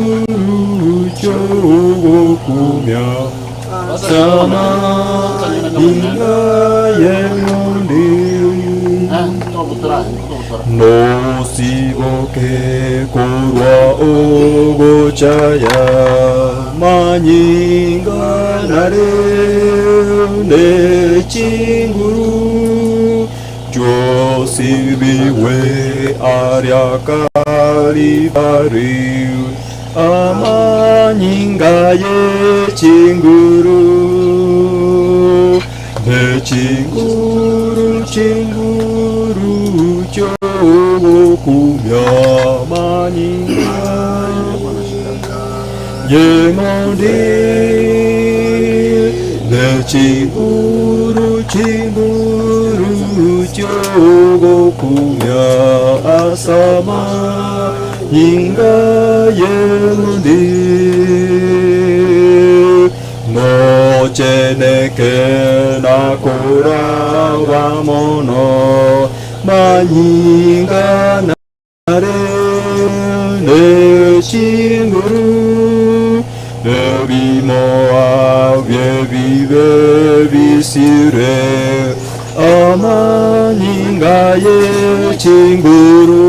chinguru chogokumya sama inga yemundi no siboke korwa ogochaya manyinga nare ne chinguru josibiwe aryakari bariu amanyinga ye chinguru ne chinguru chinguru chogokumya manyinga yemondi ne chinguru chinguru chogokumya asama inga yemondi no cheneke nakora wamono manyinga nare ne chinguru ebimoa vive visire amanyinga ye chinguru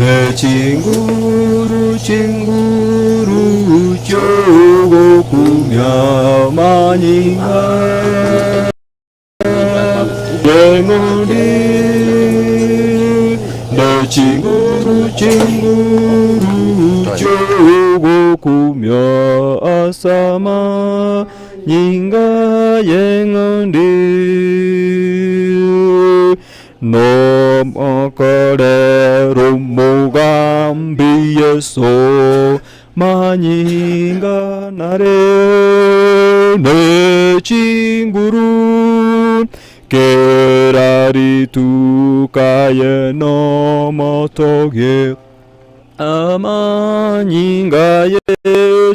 ne chinguru chinguru chogokumya manyinga yemundi ne chinguru chinguru chogokumya asama nyinga yemundi no makare rumugambiyeso manyinga nare ne chinguru kerari tukaye no motoge amanyinga ye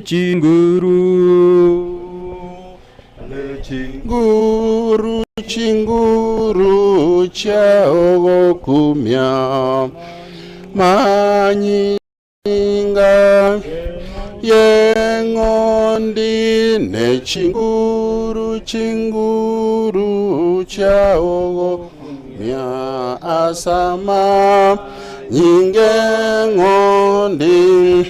chinguru ne chinguru chinguru chaogokumya manyinga yengondi ne chinguru chinguru chaogokumya asama nyinge ngondi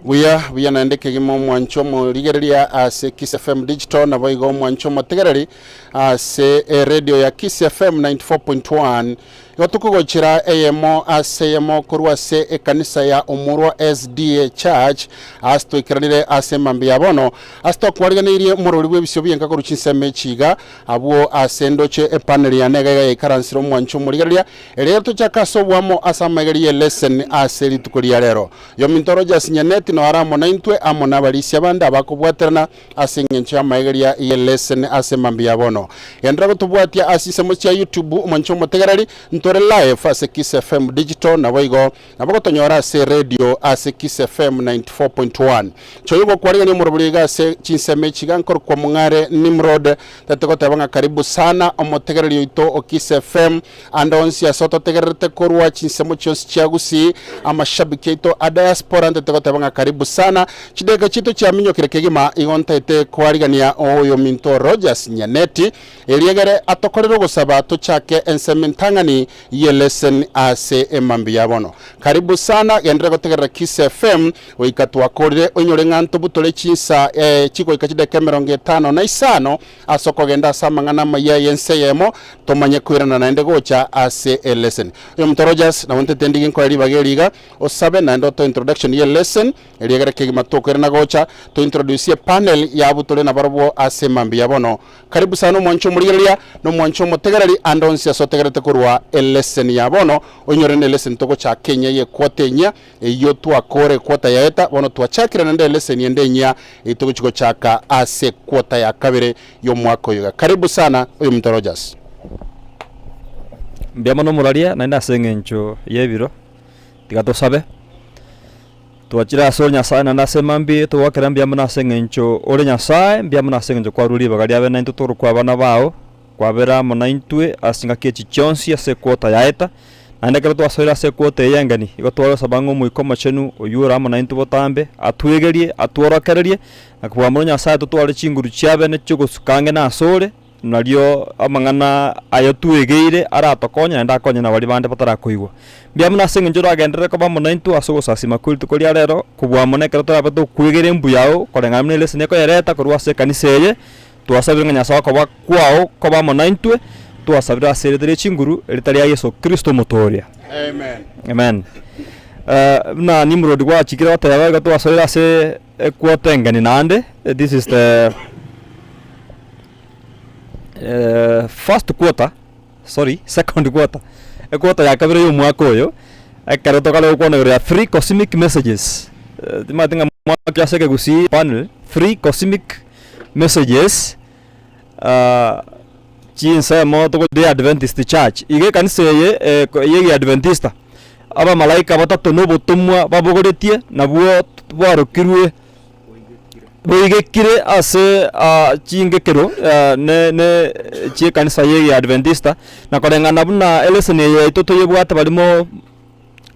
buya naendeke gimo mwanchomo ligereria ase KISII FM digital na boigo mwanchomo tegereri ase radio ya KISII FM 94.1 yotukugochira eyemo ase yemo kurwa se ekanisa ya Omurwa SDA Church asto ikiranire ase mambi yabono asto kwariganirie murori bw'Ebisio Bienka kuruchinseme chiga abo ase ndoche epanel ya nega ikaransiro mwanchomo ligereria elero tuchakasobwamo asa mageriye lesson ase litukulia lero yo mintoroja sinyaneti no aramo naintwe amo nabalisi abandi abakubwaterana ase ngencho ya mageria ye lesson ase mambi yabono yandra gutubwatia asise mu cha YouTube mwanchomo tegereri ntore live ase KISII FM digital na boigo nabagotonyora ase radio ase KISII FM 94.1 choyugo kwariga ni murubuliga ase chinseme chigankor kwa mungare Nimrod tategotabanga karibu sana omotegereri yoito o KISII FM andonsi asoto tegerete korwa chinsemo chonsi chagusi amashabiki yoito a diaspora tategotabanga karibu sana chidega chito cha minyo kirekegima igonta ite kwarigania oyo minto Rogers nyaneti eliegere atokorero gusaba to chake ensemintangani ye lesson ase emambi yabono karibu sana yendere gotegera KISII FM oikatwa korire onyore nganto butole chinsa chiko ikachide kemeronge 5 na isano asoko genda samangana maya yense yemo tomanye kwirana naende gocha ase a lesson yo mtorojas na wonte tendigi nkwari bageriga osabe na ndo to introduction ye lesson eliegere kegima to kwirana gocha to introduce panel ya butole na barobo ase mambi yabono karibu sana mwancho murigeria no mwancho motegereri andonsi asotegerete kurwa lesson yabono onyorene lesson toko cha Kenya ye kwotenya iyo twakore kwota yaeta bono twachakira nende lesson yendenya itoko chiko chaka ase kwota ya kabere yo mwako yoga karibu sana uyu mtorojas mbiamono muraria naenda sengencho yebiro tigato sabe tuachira sonya sana na semambi tuwakira mbiamona sengencho ore nyasaye mbiamona sengencho kwa ruli bagalia bena intuturu kwa bana bao kwa bera mona intwe asinga kechi chonsi ase kwota yaeta ande kero twasoira se kwote yengani igo twaro sabango muiko machenu oyura amo naintu botambe atwegerie atworokererie akwa munya sa tutware chinguru chiabe ne chugusukange na asore nario amangana ayo twegeire aratokonya ndakonya na bali bande batarakoigwa biamuna singe njoro agendere ko bamo naintu asugo sasima kultu kolia rero kubwa monekero turabeto kwegere mbu yao kolengamne lesene ko yareta korwa se kaniseye twasabira nyasa ko bakwao ko bamo naintu twasabira aseredere chinguru eritari ya Yesu Kristo motoria. Amen. Na nimrodi kwa chikira watayaga twasabira se kwotengani nande. This is the second quarter. Quarter ya kabiri yo mwaka oyo. Akaroto kale ukona 3 cosmic messages. Timatinga mwaka yaseke gusi panel 3 cosmic messages. Chinsa mo to the Adventist Church. Ige kanise ye Adventista. Aba malaika batatu no botumwa babogoretie na buo bwarokirwe. Boigekire ase chingekero ne chie kanisa ye Adventista na kolengana buna elesene ye itoto yebwata balimo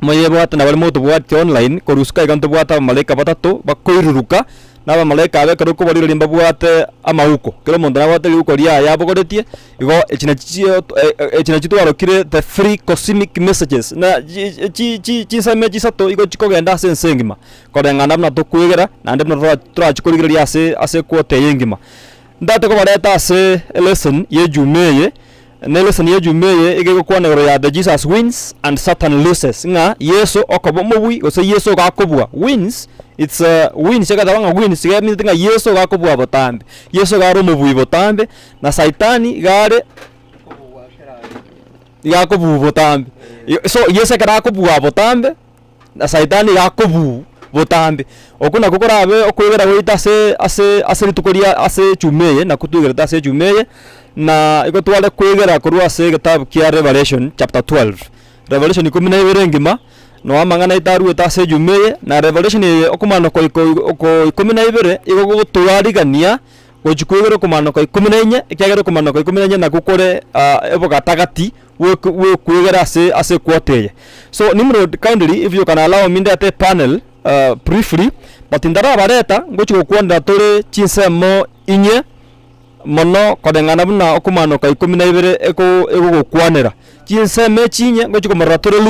moyebwata na balimo to bwata online koruska iganto bwata malaika batatu bakoiruruka naba malaika abe kero ko baliro limba bwate amauko kero mondo na bwate uko ria yabogoretie igo echina chitu arokire the free cosmic messages na chisame chisato igo chikogenda sensengima kolengana buna to kwegera na ndemno turachikorigeria ase kwote yengima ndate ko bareta ase lesson ye jumeye ne lesson ye jumeye igego kwanegoro ya the Jesus wins and Satan loses nga Yesu okobo mobui ose Yesu gakobwa wins it's wins chaka tabanga wins ya mitinga Yesu gakobwa botambe Yesu garo mobui botambe na Satani gare yakobu botambe so Yesu gakobwa botambe na Satani gakobu botambe okuna kokorabe okwegera goita ase litukoria ase chumeye na kutugera ase chumeye na iko twale kwegera korwa ase gitabu kia Revelation chapter 12 Revelation 12 ngima no amangana itaru ase chumeye na Revelation okumano ko 12 iko gutwarigania gochikwegera kumano ko 14 ikiagera kumano ko 14 na gukore ebo gatagati we kwegera ase kwoteye so Nimrod kindly if you can allow me that panel briefly but indara bareta ngochi kwonda tore chinsemo inye mono kodengana buna okumano ka 12 ego gukwanera chinseme chinye ngochi komara tore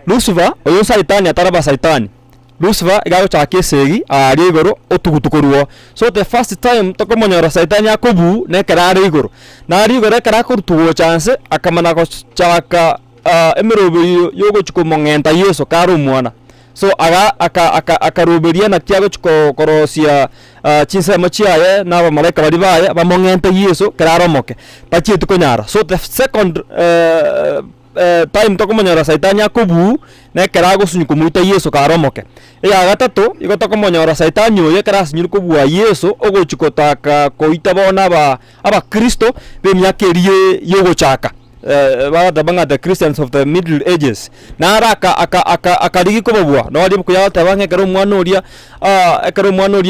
Lucifer oyo Satani ataraba Satani Lucifer igago chake segi ari igoro otugutukoruo so the first time tokomonyora Satani akobu ne karare igoro na ari igoro karakorutuo chance akamana ko chaka emerobe yogo chikomongenta Yesu karo mwana so akaroberia na kiago korosia chinsa machiaye na ba malaika bari baye bamongenta Yesu kararomoke pachi tukonyara so the second time tokomonyora Satani akobu na karago sunyukumuita Yesu kararomoke ya gatatu igo tokomonyora Satani oye karasinyukubu wa Yesu ogochikotaka koita bona aba Kristo bemyakerie yogo chaka banga the Christians of the Middle Ages na araka akarigi kobobwa no ali kuya tabange kero mwanoria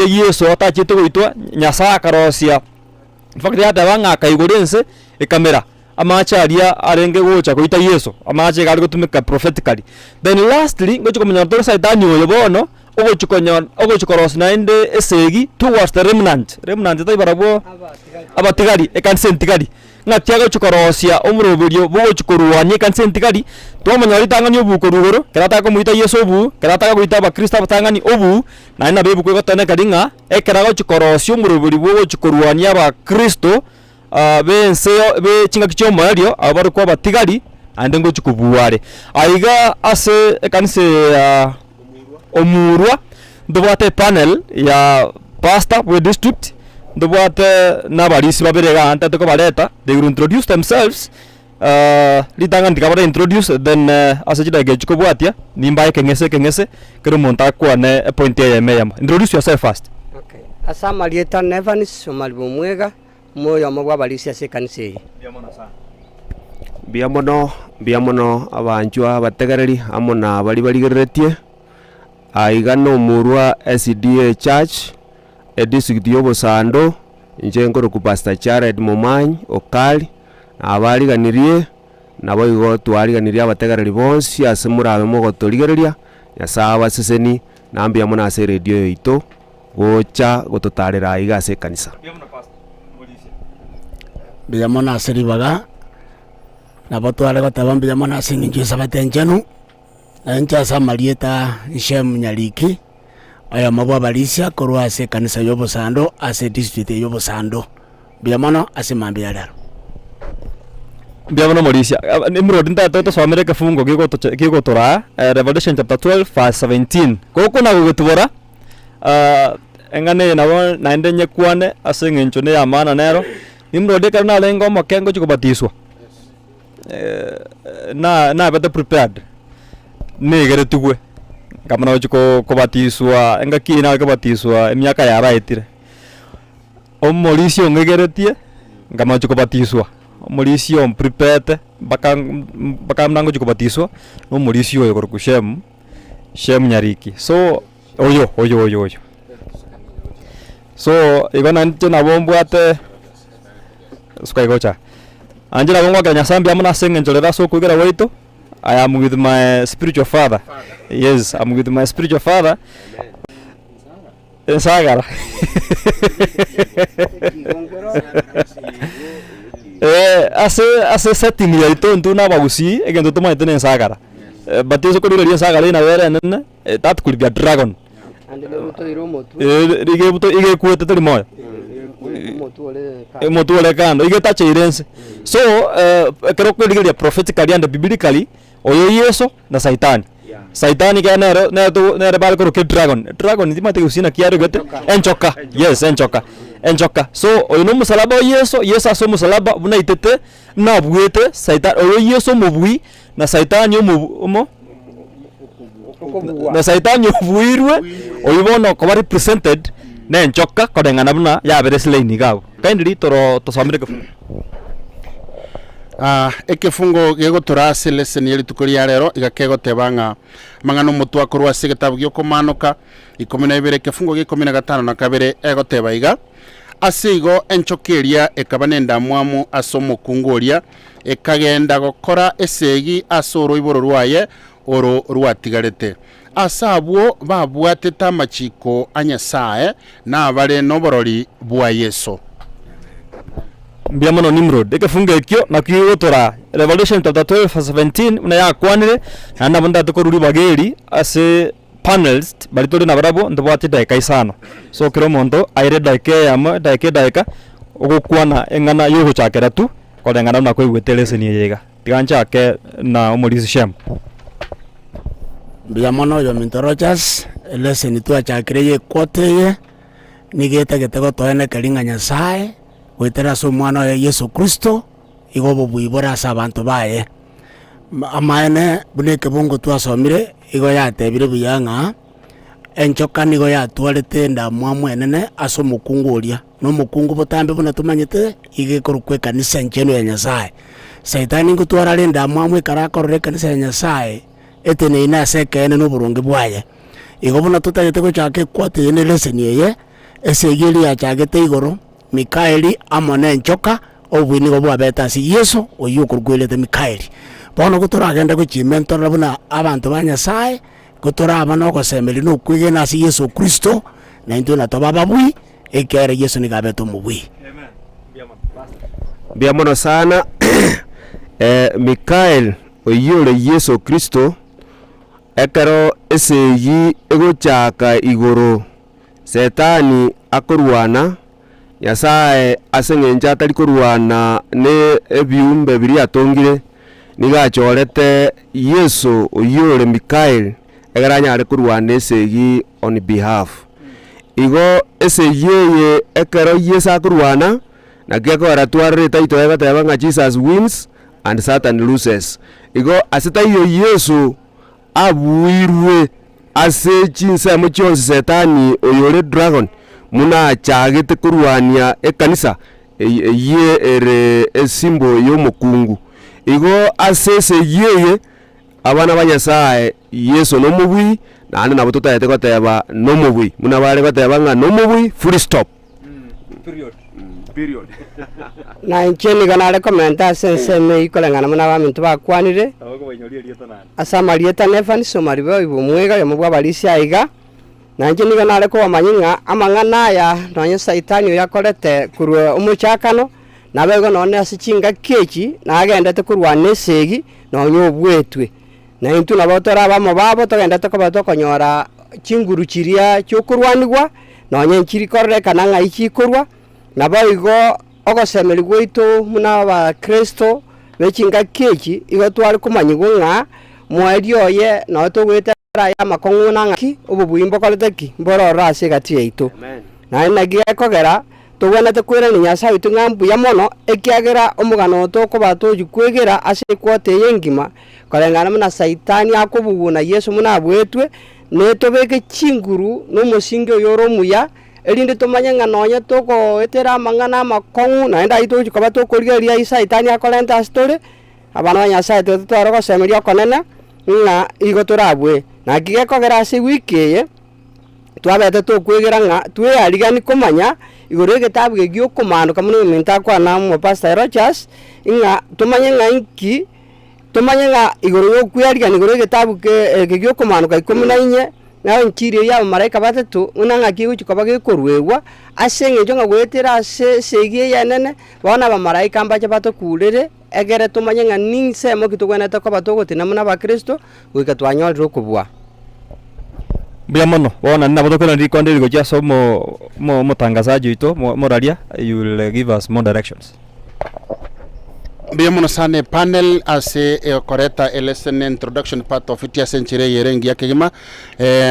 Yesu atachite goitwa Nyasaye karosia fakiri atabanga akaigorense ekamera amacharia arenge gocha goita Yesu amache gari gutumika prophetically then lastly ngochikomenya tor Satani oyo bono ogochikoros nainde esegi towards the remnant taibarabo abatigari ekansentigari ngatiago chikorosia omroberio bogochikoruanye kansentigari twamanya ritangani obukorugoro kerata ko muita Yesu obu kerata ko ita ba Kristo batangani obu na ina bebu ko tane kadinga ekerago chikorosio omroberio bogochikoruanye aba Kristo benseo be chinga kichomo yario abari ko batigari ande ngochikubuware aiga ase kanise Omurwa ndobate panel ya pastor we district ndobate nabarisi baberega ante to bareta they will introduce themselves litanga ndikabara introduce then asajida gechiko bwatia nimbaye kengese kero monta kwa ne point ya meyama introduce yourself first. Okay, asama lieta Nevanis omalibu mwega moyo mogwa balisi ase kanise biamono abanjwa bategereri amona bali baligeretie aigano Omurwa SDA Church district yobosando nje ngoro ku Pastor Jared Momanyi okali abaliganirie nabo igo twariganiria abategereri bonsi ase murabe mogotorigereria Nyasaye abaseseni nambia muna ase radio yaito gocha gototarera iga ase kanisa biyamona ase ribaga nabo tware goteba biyamona ase ng'incho sabatenchenu encha asa marieta Shem Nyariki aya mabwa abalisia korwa ase kanisa y'obosando ase district y'obosando biyamona ase mambi yararo Bienvenido Mauricia. Nimrod nta tusomere kafungo gigotora Revelation chapter 12 verse 17. Koko na gutubora engane nabo naende nyekwane ase ng'incho ne amana nero. Nimrod kana lengo makengo chikubatiswa. Na better prepared. Negere tugwe. Kamana ochiko kubatiswa engakina kubatiswa emyaka yaraitire. Mauricio ngegeretie ngama ochiko kubatiswa. Mauricio prepared baka mnango chikubatiswa no Mauricio yokorku Shem Nyariki. So oyo. So igona nje na bombwate sky gocha. Angela bongwa kanya sambi amuna senge njolera so kugera waito. I am with my spiritual father. Yes, I'm with my spiritual father. Sagara. Ase setting ya ito ntuna bagusi egento tuma itene sagara. Batizo ko ri sagara ina wera nene that could be a dragon. Ige buto ige kuete tari moya. Motu ole kando ige tache irense. So creo que diga prophetically and biblically oyo yeso na saitani. Saitani ka nere bal ko ke dragon ndima te usina kiaro gete enchoka. Yes, enchoka. So oyo no musalaba yeso aso musalaba buna itete na buete saitan oyo yeso mubui na saitani omo na saitani obuirwe oyo bono ko represented na enchoka kodengana buna ya beresle ni gago kindly toro tosomere ko ekefungo gegotora ase lesson yeri tukoria rero igakegoteba ng'a mang'ano mutwa korwa ase gitabu giokomanuka 12 ekefungo gia 15 na kabere egoteba iga ase igo enchokeria ekaba nenda mwamu ase omokungoria ekagenda gokora esegi ase oroiboro rwaye oro rwatigarete ase abwo babwatete amachiko a Nyasaye nabare noborori bwa Yesu. Biamono Nimrod ekefunga ekyo nakigotora Revelation chapter 12 verse 17 una yakwanire nanda banda tokoruri bageri ase panels baritori na barabo ndobati daika isano so kiro mondo aire daika ogukwana engana yogo chakera tu kodengana na koigweterese ni yega tigancha ke na omorisi Shem biamono yo mintorochas leseni tu achakireye koteye nigeta getego toene kalinga Nyasaye wetera so mwana ya Yesu Kristo igobo buibora asa abantu baye amaene buneke bungo twasomire igo yatebire buyanga enchoka nigo yatwarete nda mwamwenene aso mukunguria no mukungu botambe buna tumanyete igekorukwe kanisa ncheno ya Nyasaye saitani ngutwara lenda mwamwe karakorore kanisa ya Nyasaye etene ina sekene no burungi bwaye igo buna tutagete ko chake kwate yene leseni yeye esegeli ya chagete igoro Mikaeli amone nchoka obwini go bwabeta si Yesu oyukurgwelete Mikaeli bono gutora agenda ko chimentora buna abantu ba Nyasaye gutora abana ko semeli no kwigena si Yesu Kristo na intuna tobaba bwi ekere Yesu ni gabeto mubwi. Amen. Biamono sana Mikael oyure Yesu Kristo ekero eseyi egochaka igoro setani akorwana Nyasaye aseng'encha atari korwana ne ebiumbe biri atongire nigachorete Yesu oyure Mikael egaranyare korwana esegi on behalf igo esegi ye ekero Yesu akorwana nakekora twarire taito egateba ng'a Jesus wins and Satan loses igo asetayo Yesu abuirwe ase chinsemo chionse setani oyore dragon muna chagete kurwania ekanisa ye ere esimbo y'omukungu igo asese yeye abana ba Nyasaye Yesu no mubwi nane nabo tutayete goteba no mubwi muna bare goteba ng'a no mubwi full stop period period. na ncheni kana rekomenda sense me ikolengana muna ba mintu bakwanire asama lieta nevan so maribo ibumwega yo mubwa balisia iga na ncheni kana reko amanyinga amangana ya nonye saitani yakorete kurwe umuchakano na bego none asichinga kechi na agendete kurwa nesegi nonye obwetwe na intu nabotora bamo babo togendete kobato konyora chinguru chiria cyokurwanigwa nonye nchirikorere kana nga ichikorwa na baigo ogosemeri gwitu muna ba Kristo bechinga kechi igo twari kumanyigwa mweri oye no tugwetera ya makonguna ngaki ububuimbo koleteki mboro rase gati yaitu na nagiye kogera tugwenete kwira ni nyasa witu ngambu ya mono ekiagera omugano to kobato jukwegera ase kwote yengima kolengana muna saitani akobuguna Yesu muna bwetwe netobeke chinguru no musinge yoromuya elinde tomanya nganonya toko etera mangana makongu na enda ito chikoba to korigeria isaitani akolenta story abana banyasa ito toro semeria konene na igo torabwe na kige kogera ase wiki ye twabete to kwegera nga twe aligani komanya igore getabu gegyo komando kamune minta kwa na mo pastor Rogers inga tomanya nga inki tomanya nga igoro yo kwariga igoro getabu ke gegyo komando kai 14 na nkiri ya maraika batatu unanga kigu chikoba gekorwewa asenge jonga gwetera segie ya nene bana ba maraika mbaje batokurere egere tomanya nga ninse mo kitugwenete ko batogotina muna ba Kristo wikatwanyolira okubwa Biamono, bona nina botokela ndikonde ligo jaso mo mutangazaji ito moralia, you will give us more directions. Bienvenido sana panel ase correcta lesson introduction part of it ya century yerengi ya kigima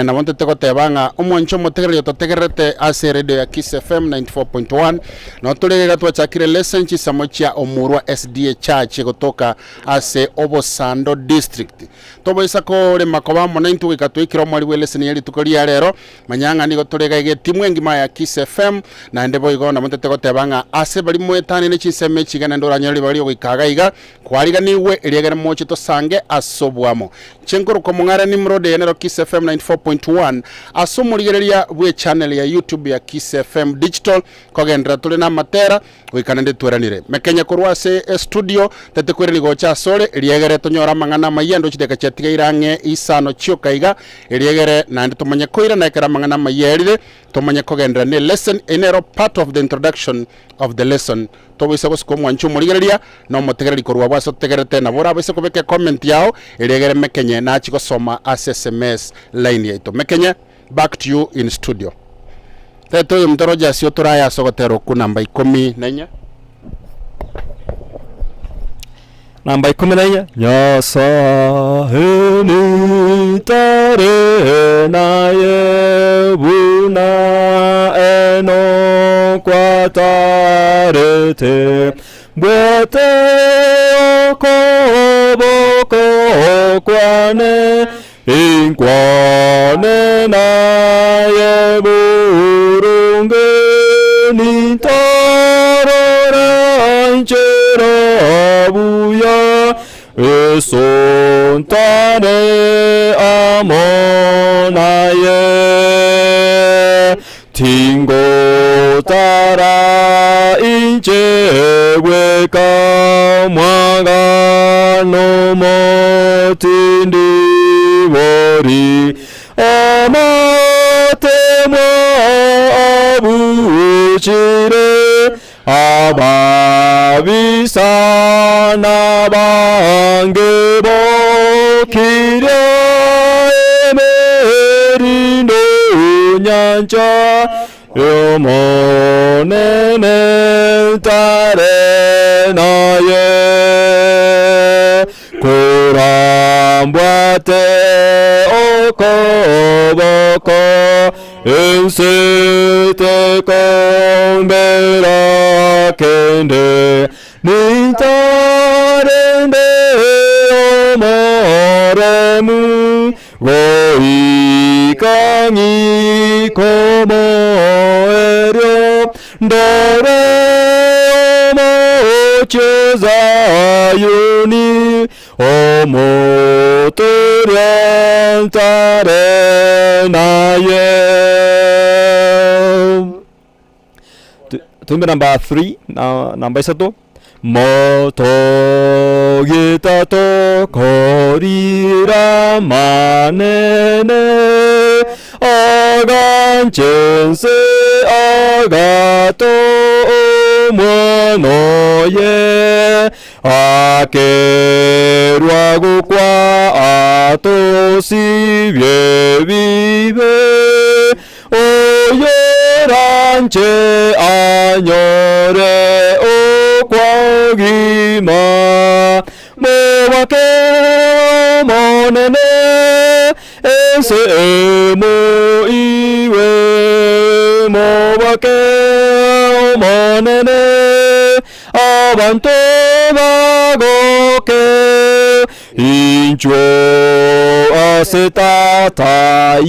na wonte teko tebanga omoncho motegere to tegerete ase radio ya KISII FM 94.1 na tulega twachakire lesson chisamochia Omurwa SDA Church kutoka ase Obosando district tobo isako le makoba mona intu ikatwikira mwali we lesson yali tukolia lero manyanga nigo tulega ige timu engima ya KISII FM na ndebo igo na wonte teko tebanga ase bali mwetani ne chiseme chigana ndoranyali bali kagaiga kwariga niwe eliagera moche to sange asobwamo chenkoro ko mungara ni mrode yenero KISII FM 94.1 asomurigereria bwe channel ya YouTube ya KISII FM digital kogendra tule na matera wikanende tweranire mekenya korwase studio tete kwereni gocha sore eliagere tonyora mangana mayendo chideka chatiga irange isano chiokaiga eliagere nande tomanye koira na ekara mangana mayerire tomanye kogendra ne lesson enero part of the introduction of the lesson tobo isako sko mwanchu murigereria no motegereri korwa bwaso tegerete na bora bese kubeke comment yao eliagere mekenye na chiko soma SMS line yaito mekenye back to you in studio teto mtoroja sio turaya sogotero ku namba 14 namba 14 nyasa heni tare na ye buna eno kwatarete bwete okoboko kwane inkwane na ye burunge nitarora inchera buya esontane amonaye tingo tara incheweka mwagano motindi wori amatemwa abuchire ababisana bange bokire emerindo nyanja yomonene tare naye kurambwate okoboko ensete kombera kende nitarende omoremu goikangi komo erio ndore omocheza yuni omotorientare naye tumbe number 3 na number 3 moto gitato korira manene aganchense agato monoye akerwa gukwa atosi vive oyeranche anyore okwagima mobake monene ense emo iwe mobake monene abantu bagoke incho asetata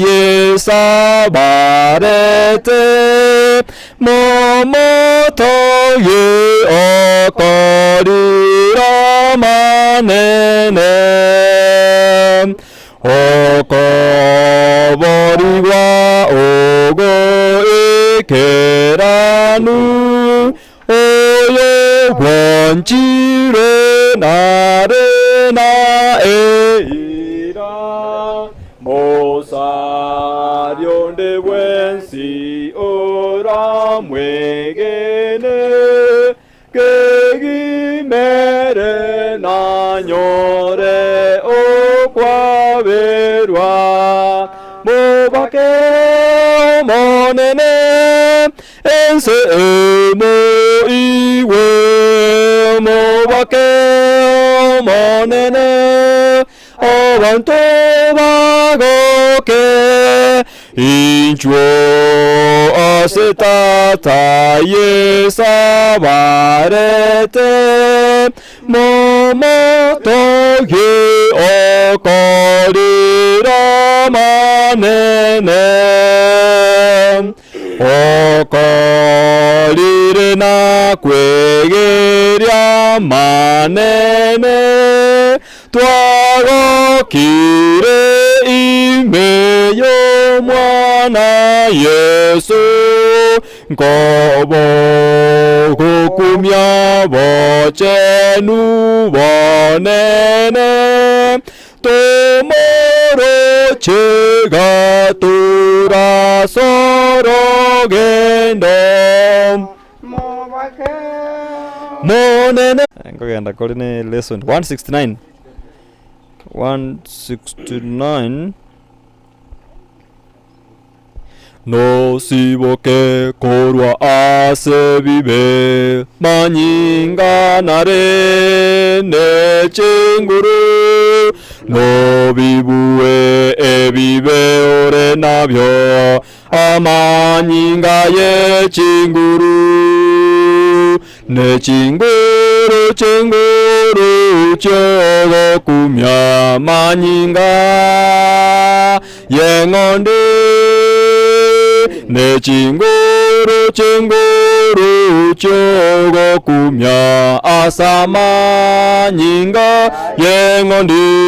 yesabarete momoto ye okorira manene okoboriwa ogo ekeranu oye wanchire nare na eira mosario de wensi ora mwegene kegi mere na nyore o kwa verwa mobake monene ense emo iwe mobake monene abantu bagoke incho asetata yesabarete momoto ye okorira manene okorire na kwegeria manene twagokire imeyo mwana Yesu ngobo gukumya bochenu bonene tomoro chega tura sorogendo monene ngogenda kuri lesson 169 no siboke korwa ase vive manyinga nare ne chinguru no vivue e vive ore navyo amanyinga ye chinguru ne chinguru chinguru chogo kumya manyinga yengonde ne chinguru chinguru chogo kumya asama nyinga yengondi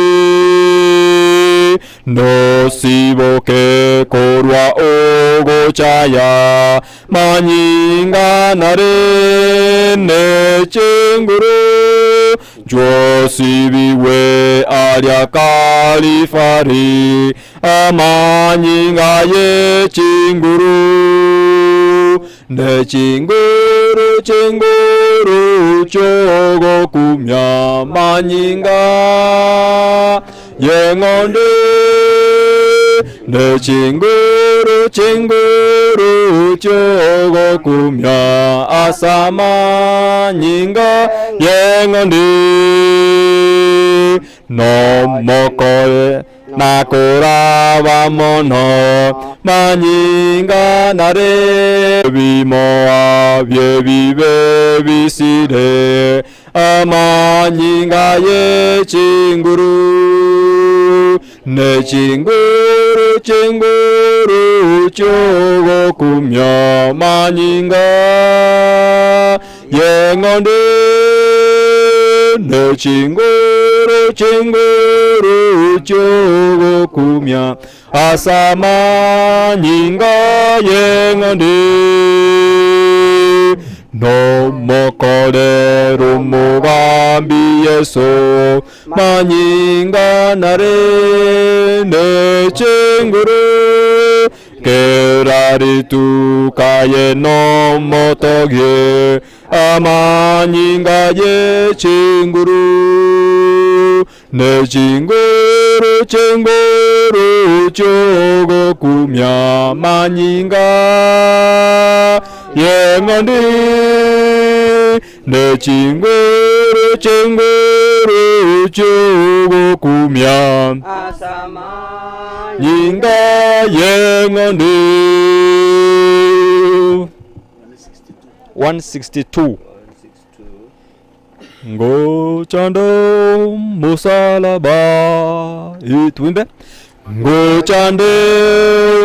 no siboke korwa ogo chaya manyinga nare ne chinguru josibiwe aria kalifari amanyinga ye chinguru ne chinguru chinguru chogo kumya manyinga yengonde ne chinguru chinguru chogo kumya asama nyinga yengonde no mokoe nakora vamono manyinga nare vimoa vyevive visire amanyinga ye chinguru ne chinguru chinguru chogo kumya manyinga yengonde ne chinguru chinguru chogo kumya asama nyinga yengonde no mokorero mugambi Yesu manyinga nare ne chinguru kerari tukaye no motoge amanyinga ye chinguru ne chinguru chinguru chogo kumya manyinga yengondi ne chinguru chinguru chogo kumya asama nyinga yengondi 162 ngo chando musalaba itwimbe ngo chande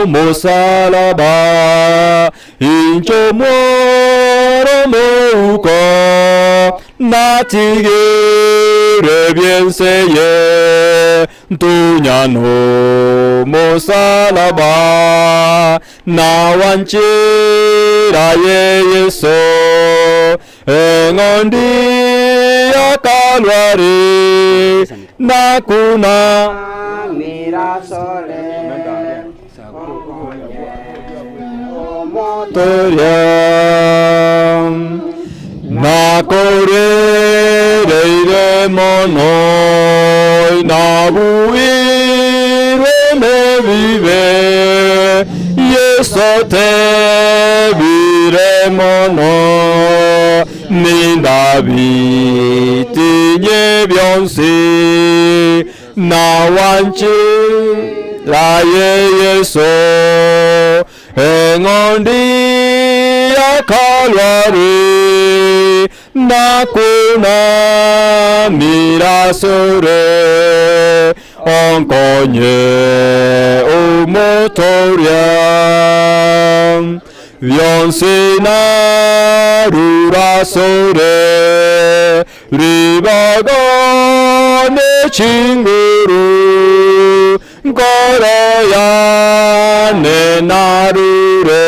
musalaba incho moro muko natigere bien seye tunyano musalaba na wanchira ye Yeso engondi Kalwari nakuna mirasole motoria nakorere mono nabuire me vive Yeso te vire mono Nindavi tinye byonsi na wanchi la Yeso engondi ya Kalwari nakuna mirasore onkonye umotoria Vyonsina rurasore ribagone chinguru gorayane narure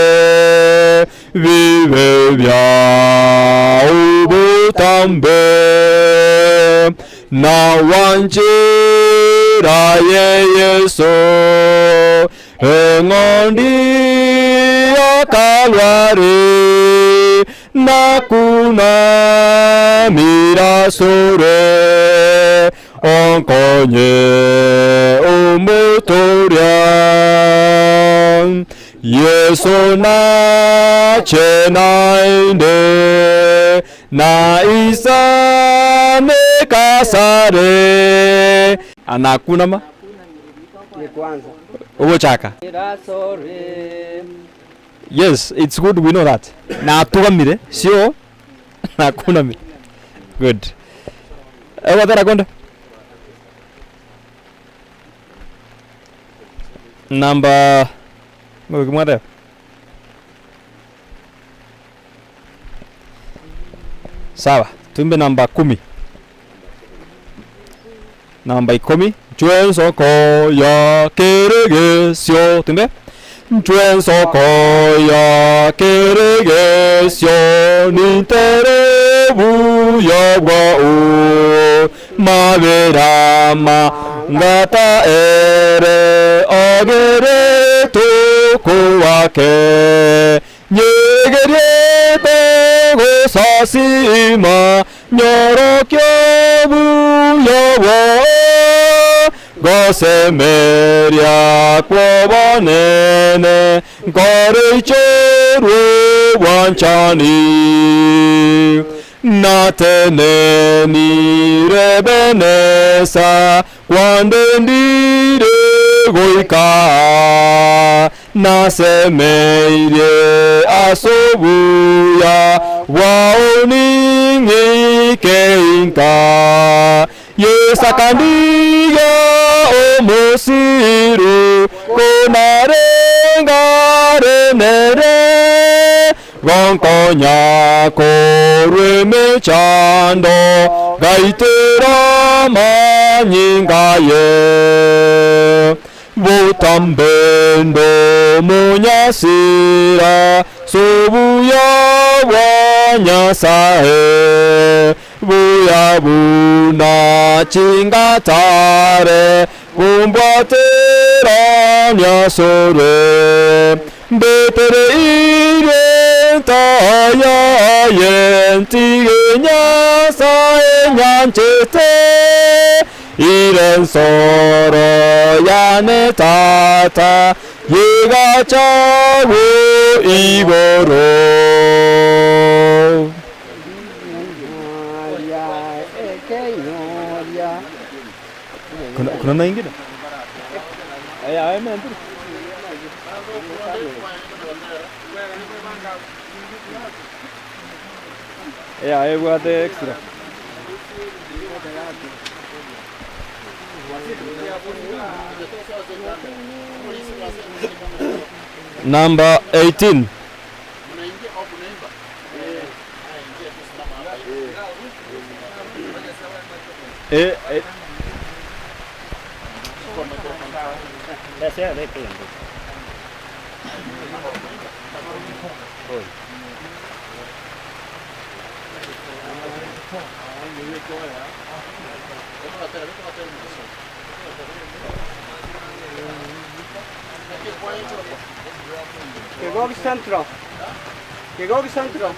vive vya ubutambe na wanchira ye Yeso engondi Kalwari nakuna mirasore onkonye umutoria Yeso na chenainde na isa ne kasare anakuna ma ni kwanza ubochaka mirasore. Yes, it's good, we know that. Na tugamire, sio na kunamire. Good. Ewa tera konda. Number mwada. Sawa, tumbe namba 10. Namba 10. Chuen soko ya kerege sio tumbe. Chuen soko ya kerege sio nintere buya wao mavera ma ngata ere agere toko wake nyegere tego sasima nyorokyo buya wao Gosemeria kwabonene Gorichoru wanchani Nateneni rebenesa Kwandendire goika Nasemeire asobuya Waoningi keinka Yesakandiga omosiru konarenga renere gonkonya korwe chando gaitera manyingaye butambendo munyasira sobuya wa Nyasaye buya buna chingatare kumbwatera nyasore betere ire taya yentige Nyasaye nyanchete iren soro yane tata Yega chawo igoro. Kuna na ingine? Ay man. Ay buat extra. Number 18. Llegó el centro. Llegó el centro.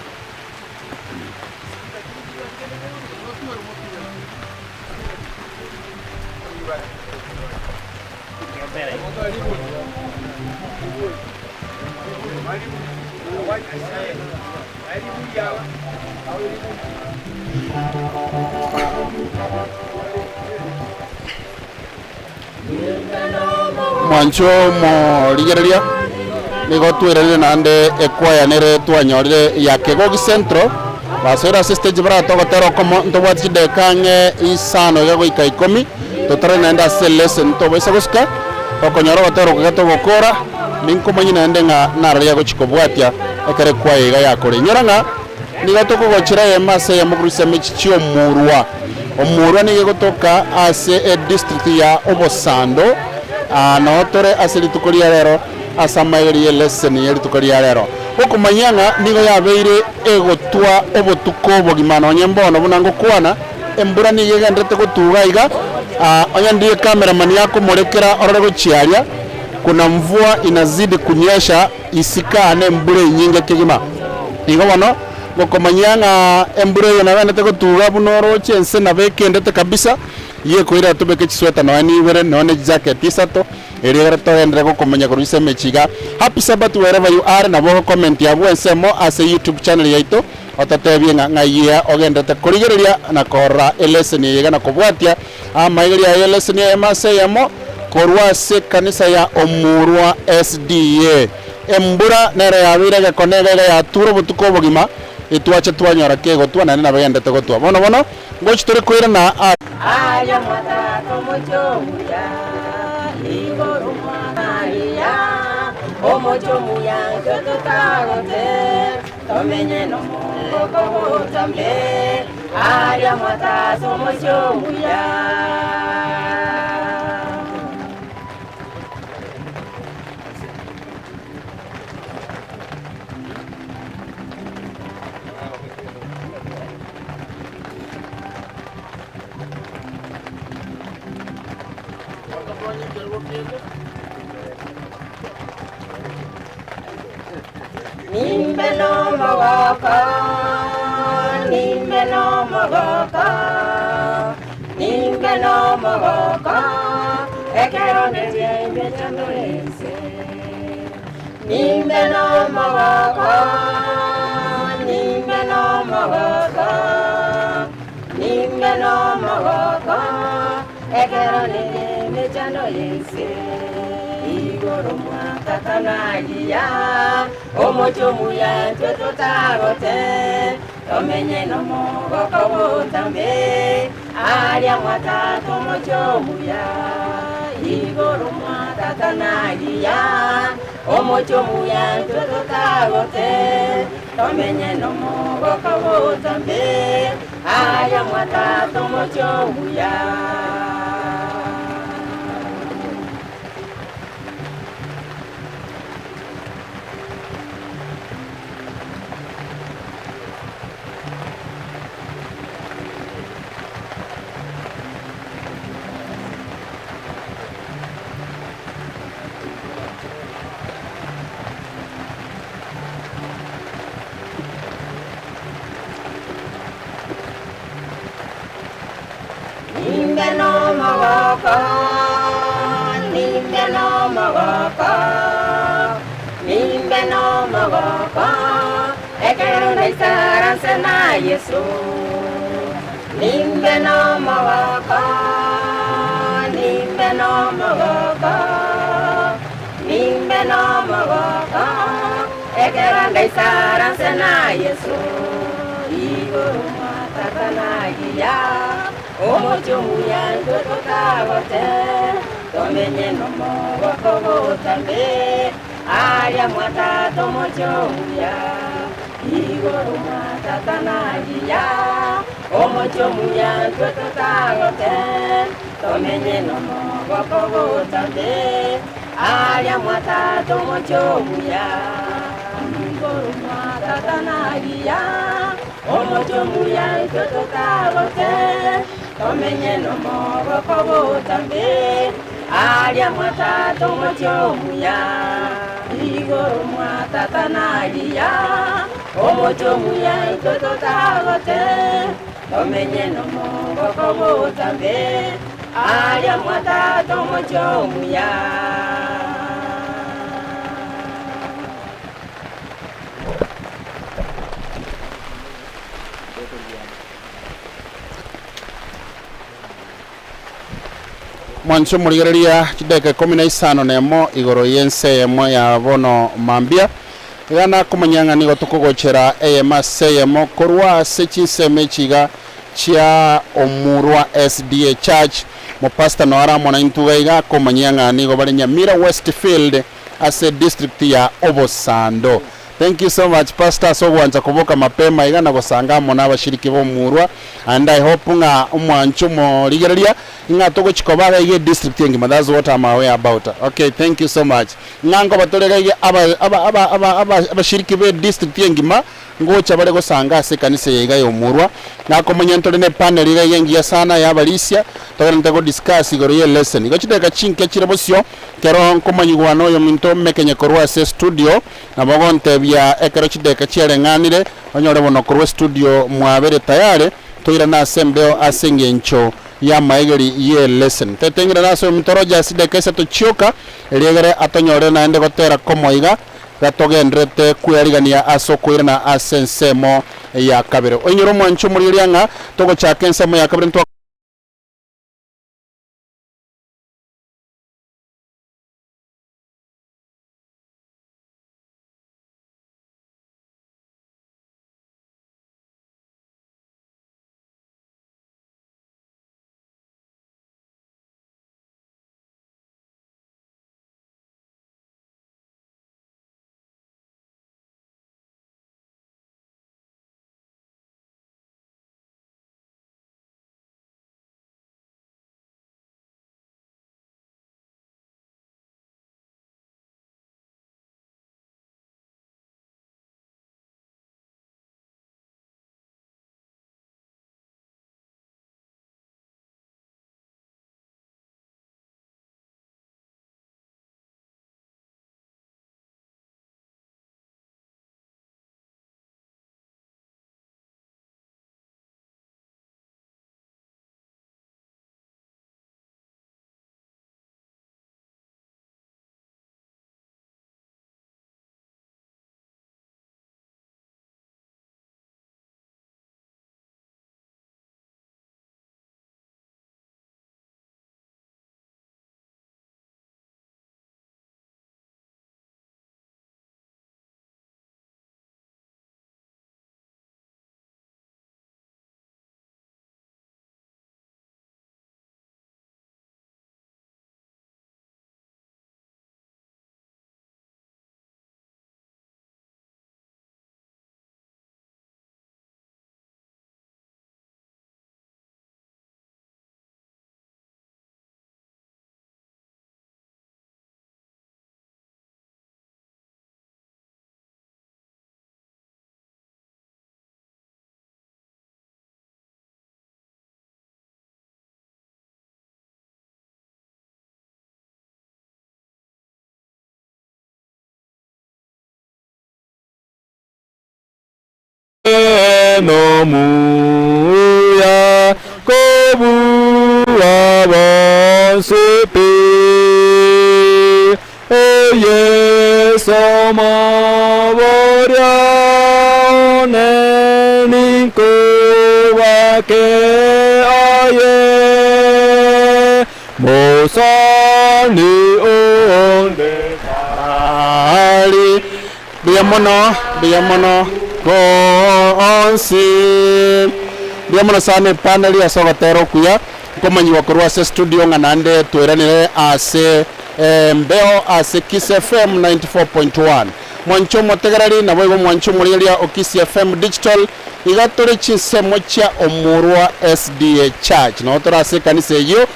Mwancho mo ligereria nigo twirere nande ekwaya nere twanyorire ya Kegogi Centro basera stage bra togotero komo ntobwati dekange isano ya goika 10 totare nanda lesson to besa guska okonyoro gotero kugato gokora ninko manyi nande nga nararia gochikobwatia ekere kwaya ya kore nyoranga nigo tokogochira emase ya mugurisa mechi Omurwa. Omurwa nigo gotoka ase district ya Obosando no tore ase litukoria rero asamaigeri lesson ya litukoria rero okumanyanga nigo yabeire egotwa obotuko bogimano nyembono bunango kwana embura nigo gendete gotuga iga onya ndiye cameraman yako morekera orore gochiaria kuna mvua inazidi kunyesha isikane mbure nyinga kigima nigo bono gokomanyanga embura yo nabende gotuga bunoro chense na bekendete kabisa ye koira tubeke chisweta no ani were no ne jacket isato eri to endre ko komanya kurise mechiga. Happy Sabbath wherever you are na bo comment ya bwensemo as a YouTube channel yaito otatebye nga ye ogendete kurigereria na kora lesson yega na kubwatia amaigeria ya lesson ya emase yamo korwa se kanisa ya Omurwa SDA embura nere ya bire konega ya turo butuko bogima itwache twanyora kego twana na bagendete gotwa bono ngochi tore kwira na aya mwata tomochomuya igoro mwaria omochomuya tototagote tomenye no moko tambe aya mwata tomochomuya Nimbe no mogoko, nimbe no mogoko, nimbe no mogoko, ekero nezye chandolese. Nimbe no mogoko, nimbe no mogoko, nimbe no mogoko, ekero nezye chandolese. Igoro mwakatanagia omochomuya tototagote tomenye no mogoko botambe aria mwata tomochomuya igoro mwakatanagia omochomuya tototagote tomenye no mogoko botambe aria mwata tomochomuya. Yesu nimbe no mogoko nimbe no mogoko nimbe no mogoko ekeranda isara sena Yesu iguru matatanagia omochumu yangu tukagote tomenye no mogoko gotambe aya mwatato mochumu ya iguru matatanagia omochumu yangu tukagote tomenye no mogoko gotambe aya mwatato mochumu ya iguru matatanagia omochumu yangu tukagote tomenye no mogoko gotambe aya mwatato mochumu ya iguru matatanagia omochumu yangu tukagote tomenye no mogoko gotambe aya mwatato mochumu ya mwancho murigereria chideka 15 nemo igoro yense yemo ya bono mambia gana kumanyanga nigo tukugochera ema seyemo korwa sechiseme chiga chia Omurwa SDA Church mo pastor no ara mona intugaiga kumanyanga nigo bari Nyamira Westfield ase district ya Obosando. Thank you so much pastor, so wanza kuboka mapema igana gosanga mona abashiriki bo Omurwa, and I hope nga umwancho mo ligereria nga togo chikobaga ige district yengi, that's what I'm aware about. Okay, thank you so much. Ngango batolega ige abashiriki be district yengi ma ngocha bale gosanga ase kanisa yiga yo Omurwa na komanyantole ne panel ige yengi ya sana ya balisia togenda go discuss igoro ye lesson igo chideka chinke chirabosio kero komanyigwa no yo minto mekenye korwa ase studio na bagonte bya ekero chideka chiarenganire onyore bono korwa studio mwabere tayari toira na assembly asengencho ya maigeri ye lesson tetengira naso mitoroja sideka se tochioka eliegere atonyore na ende gotera komoiga gatogendrete kuyarigania aso kuirana asensemo ya kabere onyoro mwancho muririanga togo chake ensemo ya kabere ntwa no muya kobu avonsupi oye soma voria neniko soni onde ali biamono konsi biamono sana panel ya sogotero kuya komanyi wakorwa se studio nganande tweranire ase mbeo ase KISII FM 94.1 mwancho motegarari na boigo mwancho muriria o KISII FM digital igatore chinsemo cha Omurwa SDA Church no torase kanisa yo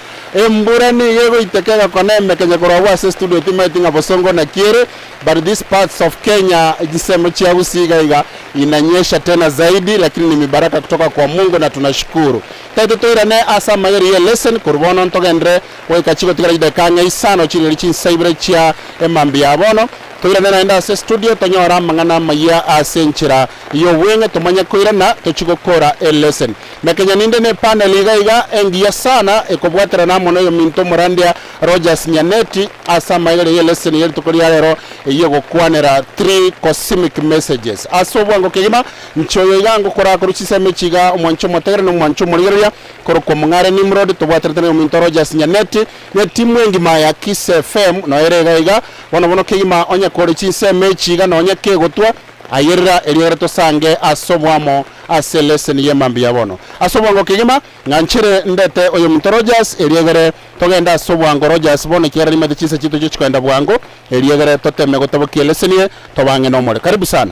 emburani yego itekega koneme Kenya korwa se studio timetinga bosongo na kiere but these parts of Kenya jisemo cha usiga iga inanyesha tena zaidi, lakini ni mibaraka kutoka kwa Mungu na tunashukuru. Tete toirane asa magari ya lesson kurbono ntogendre waikachiko tigara idakanga isano chiri chinsaibra chia emambi yabono toirane naenda ase studio tonyora mangana maya asenchira iyo wenge tomanya koirana tochigokora lesson mekenya ninde ne panel iga engia sana ekobwatera na mono yo minto morandia Rogers Nyaneti asa magari ya lesson yeri tokoria lero iyo gokwanera 3 cosmic messages aso bwango kigima nchoyo yango kora kuruchisa mechiga omwancho motegera no mwancho murigeria koroko mungare Nimrod tobwatera no minto Rogers Nyaneti ne timu engima ya KISII FM no erega iga bono kigima onya kore chinse mechiga no onya kegotwa ayerra eriore to sange asobwamo ase lesson yemambi yabono asobwango kigima nganchire ndete oyo minto Rogers eriegere togenda asobwango Rogers bono kiera limete chinse chito chikwenda bwango eriegere toteme gotobokie lesson ye tobange no more karibu sana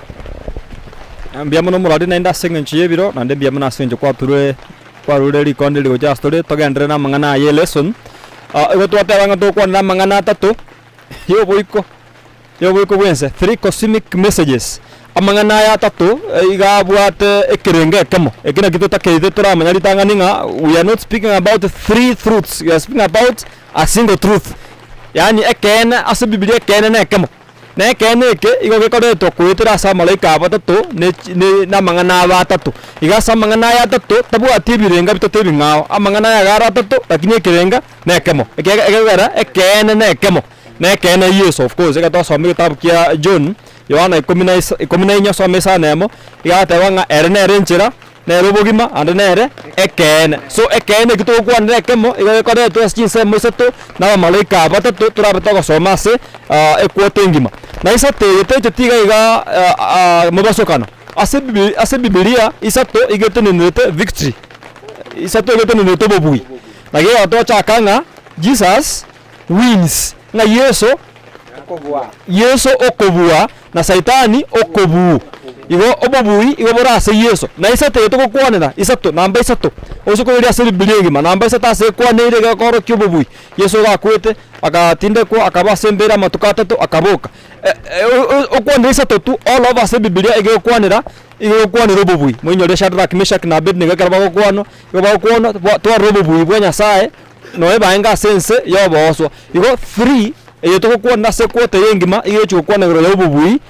mbia muno muradi naenda sengenchi yebiro nande mbia muna senje kwa rure likonde ligo ja story togendere na mangana ye lesson ego twatanga to kwa na mangana tatu yo boiko wense 3 cosmic messages amangana ya tatu igabwate ekerenge kemo ekina kitota keide tora manyari tanganinga we are not speaking about 3 truths, we are speaking about a single truth, yani ekene ase biblia ekene na kemo na ekene ke igoge koreto kuitira sa malaika batatu ne na mangana batatu igasa mangana ya tatu tabu atibirenga bitote ngao amangana ya gara tatu lakini ekerenga na kemo egera ekene na kemo na kena Yesu of course ega some kitabu kia John Yohana 14 some sana yamo igata wanga erne renchira na robogima ande nere ekene so ekene kito kwa ndekemo iga kore to chinse moseto na malaika batatu turabeta ko somase ekwotengima na isate yete tiga iga mabasokano ase biblia isato igetenenete victory isato igetenenete bobui na ge atocha kanga Jesus wins na Yesu okobua na Saitani okobu igo obobui igo borase Yesu na isate yetoko kwanera isato namba isato osoko iri ase bilingi namba isata ase kwanere ga koro kyobobui Yesu gakwete agatinde ko akaba sembera matukatatu akaboka okwanera isato tu all over ase Biblia igo kwanera obobui mwinyore Shadrach Meshach na Abednego karaba kwano igo bakwono to robobui bwanya sae no ebaenga sense yoboso igo 3 eyetoko kwona se kwote yengima igecho kwona gro yobubui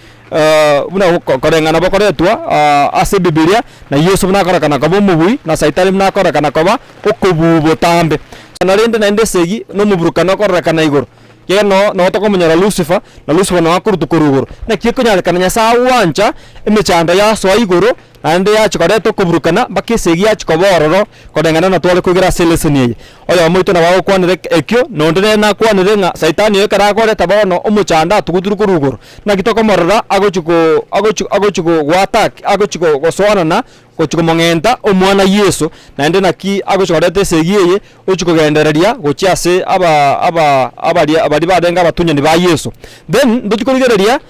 buna korengana bakoretwa ase Biblia na Yesu buna korakana kabo mubui na Saitani buna korakana kaba okububo tambe na rende na ndesegi no muburukana korakana igoro ye no toko munyara Lucifer na Lucifer no akurutu kurugoro na kieko nyalekana nyasa wancha emechanda ya so igoro ande ya chikoreto kuburukana bakisegi ya chikobororo kodengana na twale kugira seleseniye oyo moito na bawo kwanire ekyo nondene na kwanire nga Saitani yekara kore tabono omuchanda tuguturu kurugoro na kitoko morora agochiko watak agochiko goswana na gochiko mongenta omwana Yesu na ende naki agochikorete segiye ochiko gendereria gochiase abali badenga abatunya ni ba Yesu then ndochikorigereria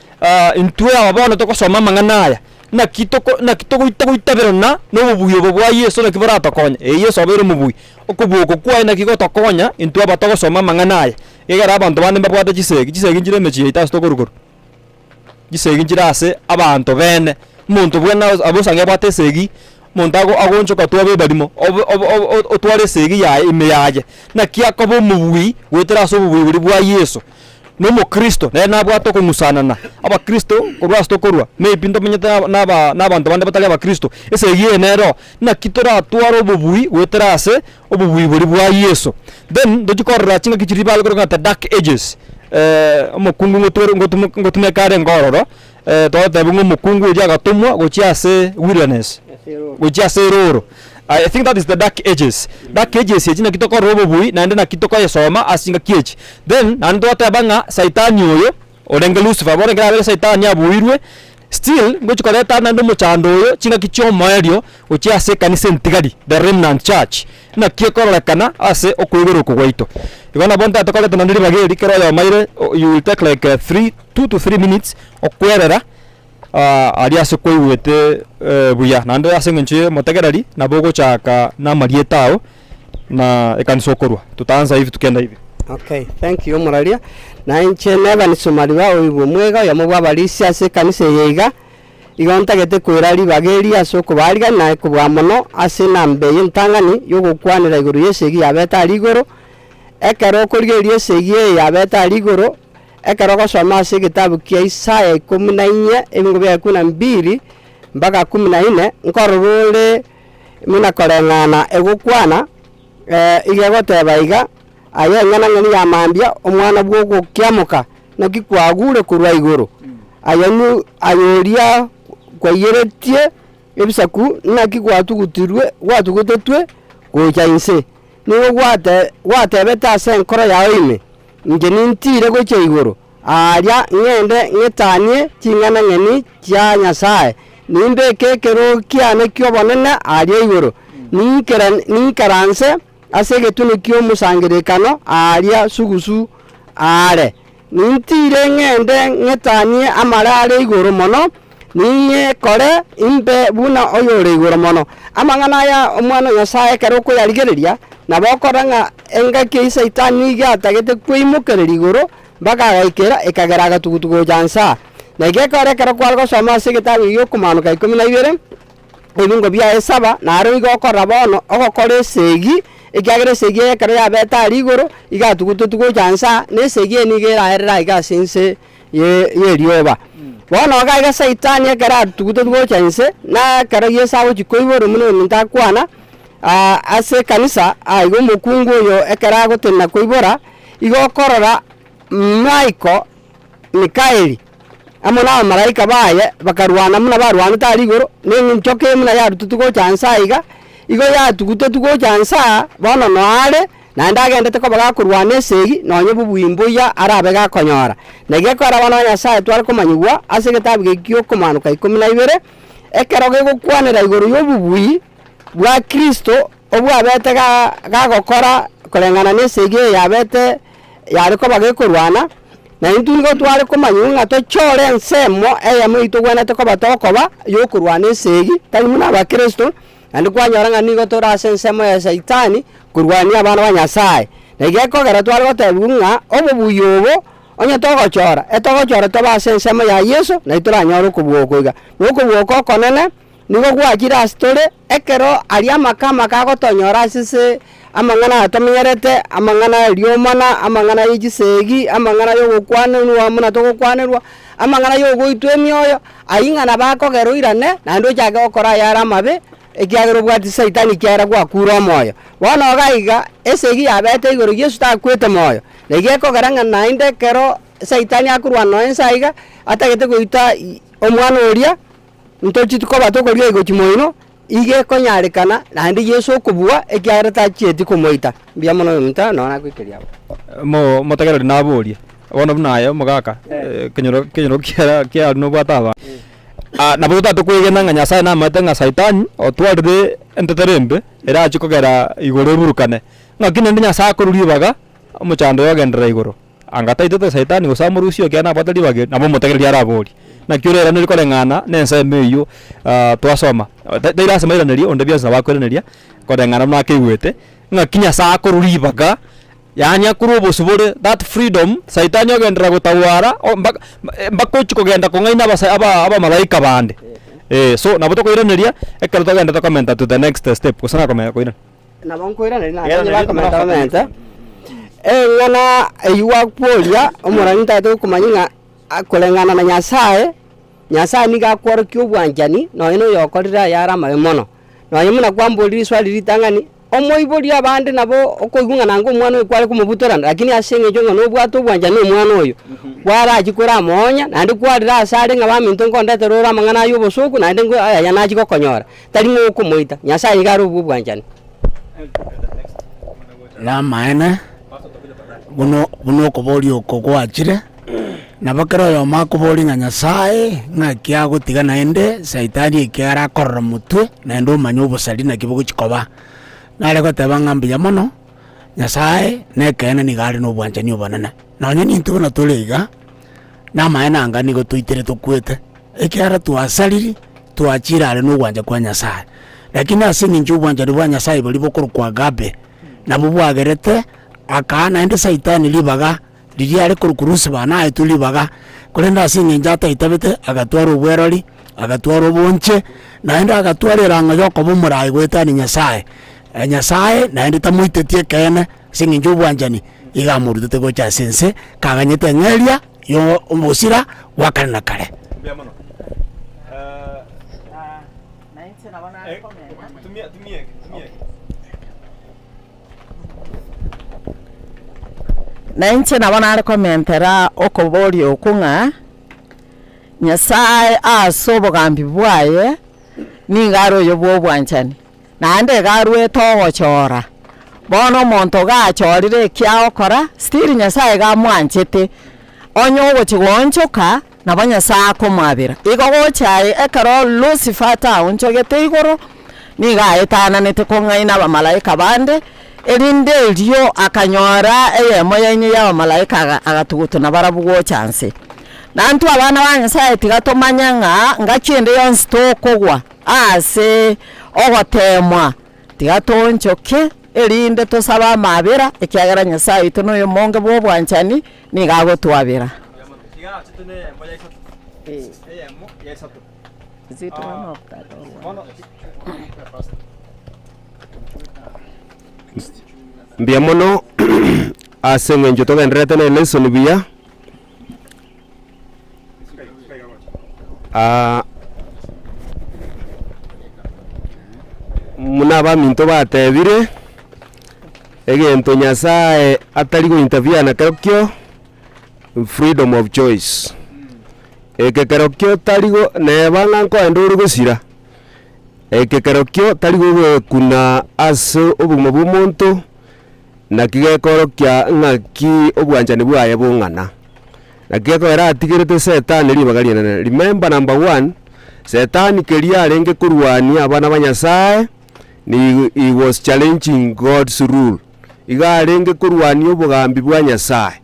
intwe ababona tokosoma manganaya na kitoko itabero na no bubuyo bwa Yesu na kibara tokonya Yesu abere mubuyi okubuko kwa na kigo tokonya intwe abatogosoma manganaya egera abantu bande babwate gisegi njire mechi itasto korugoro gisegi njira ase abantu bene muntu bwena abosange bwate segi montago agonchoka tuabe barimo otware segi ya imeyaje na kiakobo mubuyi wetera so bubuyi bwa Yesu no mo Kristo na bwato kumusanana aba Kristo korwasto korwa me pinto menyeta na bantu bande batali aba Kristo ese yenero na kitora twaro bubui weterase obubui bwa Yesu then ndojikorra chinga kichiribal korga ta dark ages omukungu ngotume kare ngororo to tebungu mukungu ya gatumwa gochiase wilderness gochiase roro I think that is the dark ages. Dark ages yechina kitoko robo bui na ndena kitoko yesoma asinga kiech. Then ando atabanga saitani oyo orenge Lucifer bore ngabere saitani abuirwe still ngochikoreta nando muchando oyo chinga kichomo erio uchi ase kanisa ntigari the remnant church na kiekorolekana ase okwiguru kugwaito igona bonta atakoleta nandiri bageri kero ya maire you will take like 2 to 3 minutes okwerera ari ase kwigwete buya nando ase ngenche motegerari na bogo chaka na marietao na ekanisokorwa tutaanza hivi tukenda hivi. Okay, thank you Muralia. Na inche neba ni somaliwa oibo mwega ya mugwa balisi ase kanisa yeiga igonta gete kwirari bageri aso kubariga na kubwa mono ase nambe yintangani yogukwanira iguru yesegi yabeta aligoro ekero kurigerie segi yabeta aligoro ekero gosoma ase gitabu kia Isaya 14 ebingo bya 12 mpaka 14 nkororole muna korengana egukwana igegoteba iga aye ngana ya mambia omwana bwo gukiamuka nakikwagure kurwa iguru ayanu ayoria kwayeretie ebisaku nakikwatugutirwe gwatugutetwe gochainse nigo gwatebeta ase nkoro yawe ime ngeni ntire gocha iguru aria ngende ngetanie chingana ngeni cha Nyasaye nimbe kekero kiane kyobonene aria iguru nikaranse ase getune kyo musangirekano aria sugusu are nintire ngende ngetanie amarare iguru mono ninye kore imbe buna oyore iguru mono amangana ya omwana Nyasaye kero ko yarigereria na bokoranga enga ke saitani gatagete kwimukereri iguru baka gaikera ekageraga tugutugo jansa na gekore kero kwalgo soma ase getabu yo kumanuka 12 ebingo bya esaba na aro igokora bono ogokore segi ikiagere segi ekero ya beta aligoro igatugutugo jansa ne segi enigera erra igasinse ye rioba bono ga saitani ekera tugutugo janse na kero yesabo chikoiboro muno mintakwana ase kanisa aigo mukungu yo ekera gotena koibora igokorora Maiko Mikaeli amona malaika baye bakarwana muna barwana taligoro ninchoke muna ya tutugo chansa igo ya tugutugo chansa bono noare na ndagendete ko bagakurwana segi nonye bubwimbo ya arabe gakonyora negekora bono Nyasaye twari kumanyigwa ase getabu gekyo kumanuka 12 ekero gegukwanira igoro yobubui bwa Kristo obwabete gagokora korengana nesegi yabete yariko bagekurwana na intungo twari kumanyunga to chore nsemo muito gwenete ko batokoba yokurwana esegi tani muna ba Kristo andi kwanyoranga nigo torase nsemo ya saitani kurwania abana ba Nyasaye negeko gara twari gotebunga obubuyobo onye togochora etogochora tobase nsemo ya Yesu na ituranyora kubwokoiga nokubwoko konene nigo gwakira story ekero ari amakama kagotonyora sise amangana atomenyerete amangana riomana amangana yigisegi amangana yogokwanirwa muna togokwanirwa amangana yogoitwe myoyo ayingana bakogeroirane na ndo chage okora yara mabe ekiagero bwati saitani kiara gwakura moyo bono gaiga esegi yabete igoro Yesu takwete moyo negeko garanga nainde kero saitani akurwa no ensaiga atagete goita omwana oria ntochi tukoba tokoria igo chimoino ige konyarekana na ndi Yesu kubua ekiareta chieti kumoita bia mono mta no na kwikeria mo motegero naburia bono bunayo mugaka kenyoro kia no bwataba na buta tukwigena nga Nyasaye na matenga saitani otwarire enteterembe era chikogera igoro burukane ngakine ndi Nyasaye kururibaga muchando yogendera igoro angata itote saitani usamurusio kiana batali bage nabo motegero yarabori na kyurera nili kolengana nense meyo twasoma daira semaira nali onde bya zabakwereneria kolengana na kigwete ngakinya sa kururibaga yanya kurubo subore that freedom saitani ogendera gutawara mbakochi kugenda kongaina aba malaika bande so nabo koireneria ekero togenda comment to the next step kusana koira na bonkoireneria na comment ngana eyuwa polia omorani tato kumanyinga kolengana na Nyasaye niga kwaro kyobwanjani no ino yokorira yara mawe mono no yimuna kwamboliri swali ritangani omoibori abande nabo okoiguna nango omwana oyo kware kumubutorana lakini asenge jonga no bwato obwanja no omwana oyo kwara akikora monya nandi kwarira asare nga baminto ngondete rora mangana ayo bosoku nandi ngo aya naji kokonyora tari ngo kumoita nyasa igaro obwanja la maana buno kobori okogwachire nabakero yo makobori nga Nyasaye nga kya gutiga naende saitani ikiara korra mutwe naende omanyo obosari na kibugo chikoba nale goteba ngambia mono Nyasaye nekene nigari no bwanjani obonana nonye nintu na tuliga na maana ngani gotuitere tukwete ikiara tuasariri tuachira ale no bwanja kwa Nyasaye lakini asingi nju bwanjani bwa Nyasaye bali bokoro kwa gabe na bubwagerete akana ende saitani libaga liri ari kurukurusi bana etulibaga kurenda asingi njata itabete agatwara obwerori agatwara obonche naenda agatwara ranga yoko bumurai gwetani Nyasaye Nyasaye naende tamuitetie kene singi nju bwanjani igamurutete gocha sense kaganyete ngeria yo omusira wakana kare Nainche nabona ari komentera okobori okunga Nyasaye aso bogambi bwaye ningaro yo bwobwanchani nande garwe togochora bono monto gachorire kya okora still Nyasaye gamwanchete onyo gochigonchoka nabo Nyasaye akomwabira igo gochaye ekaro Lucifer ta onchogete igoro nigaetana nete kongaina abamalaika bande erinde ryo akanyora eyemo yenye y'abamalaika agatugutuna barabugo chance nantu abana ba Nyasaye tigatomanya ngakinde yonsi tokogwa ase ogotemwa tigatonchoke erinde tosaba amabera ekyagara Nyasaye itono yo monge bo bwanchani nigago twabira mbia mono asenge njoto genrete na lesson bia muna ba minto batebire egento Nyasaye atari go interview na kerokyo freedom of choice ekekerokyo tarigo nebanga nko enduru gusira ekekerokyo tarigo kuna aso obuguma bw'omuntu na kigekorokya ngaki obwanjani bwaye bungana na kigekora atigirete setani libagariana. Remember number 1 setani keria arenge kurwania abana ba Nyasaye ni he was challenging God's rule iga arenge kurwania obugambi bwa Nyasaye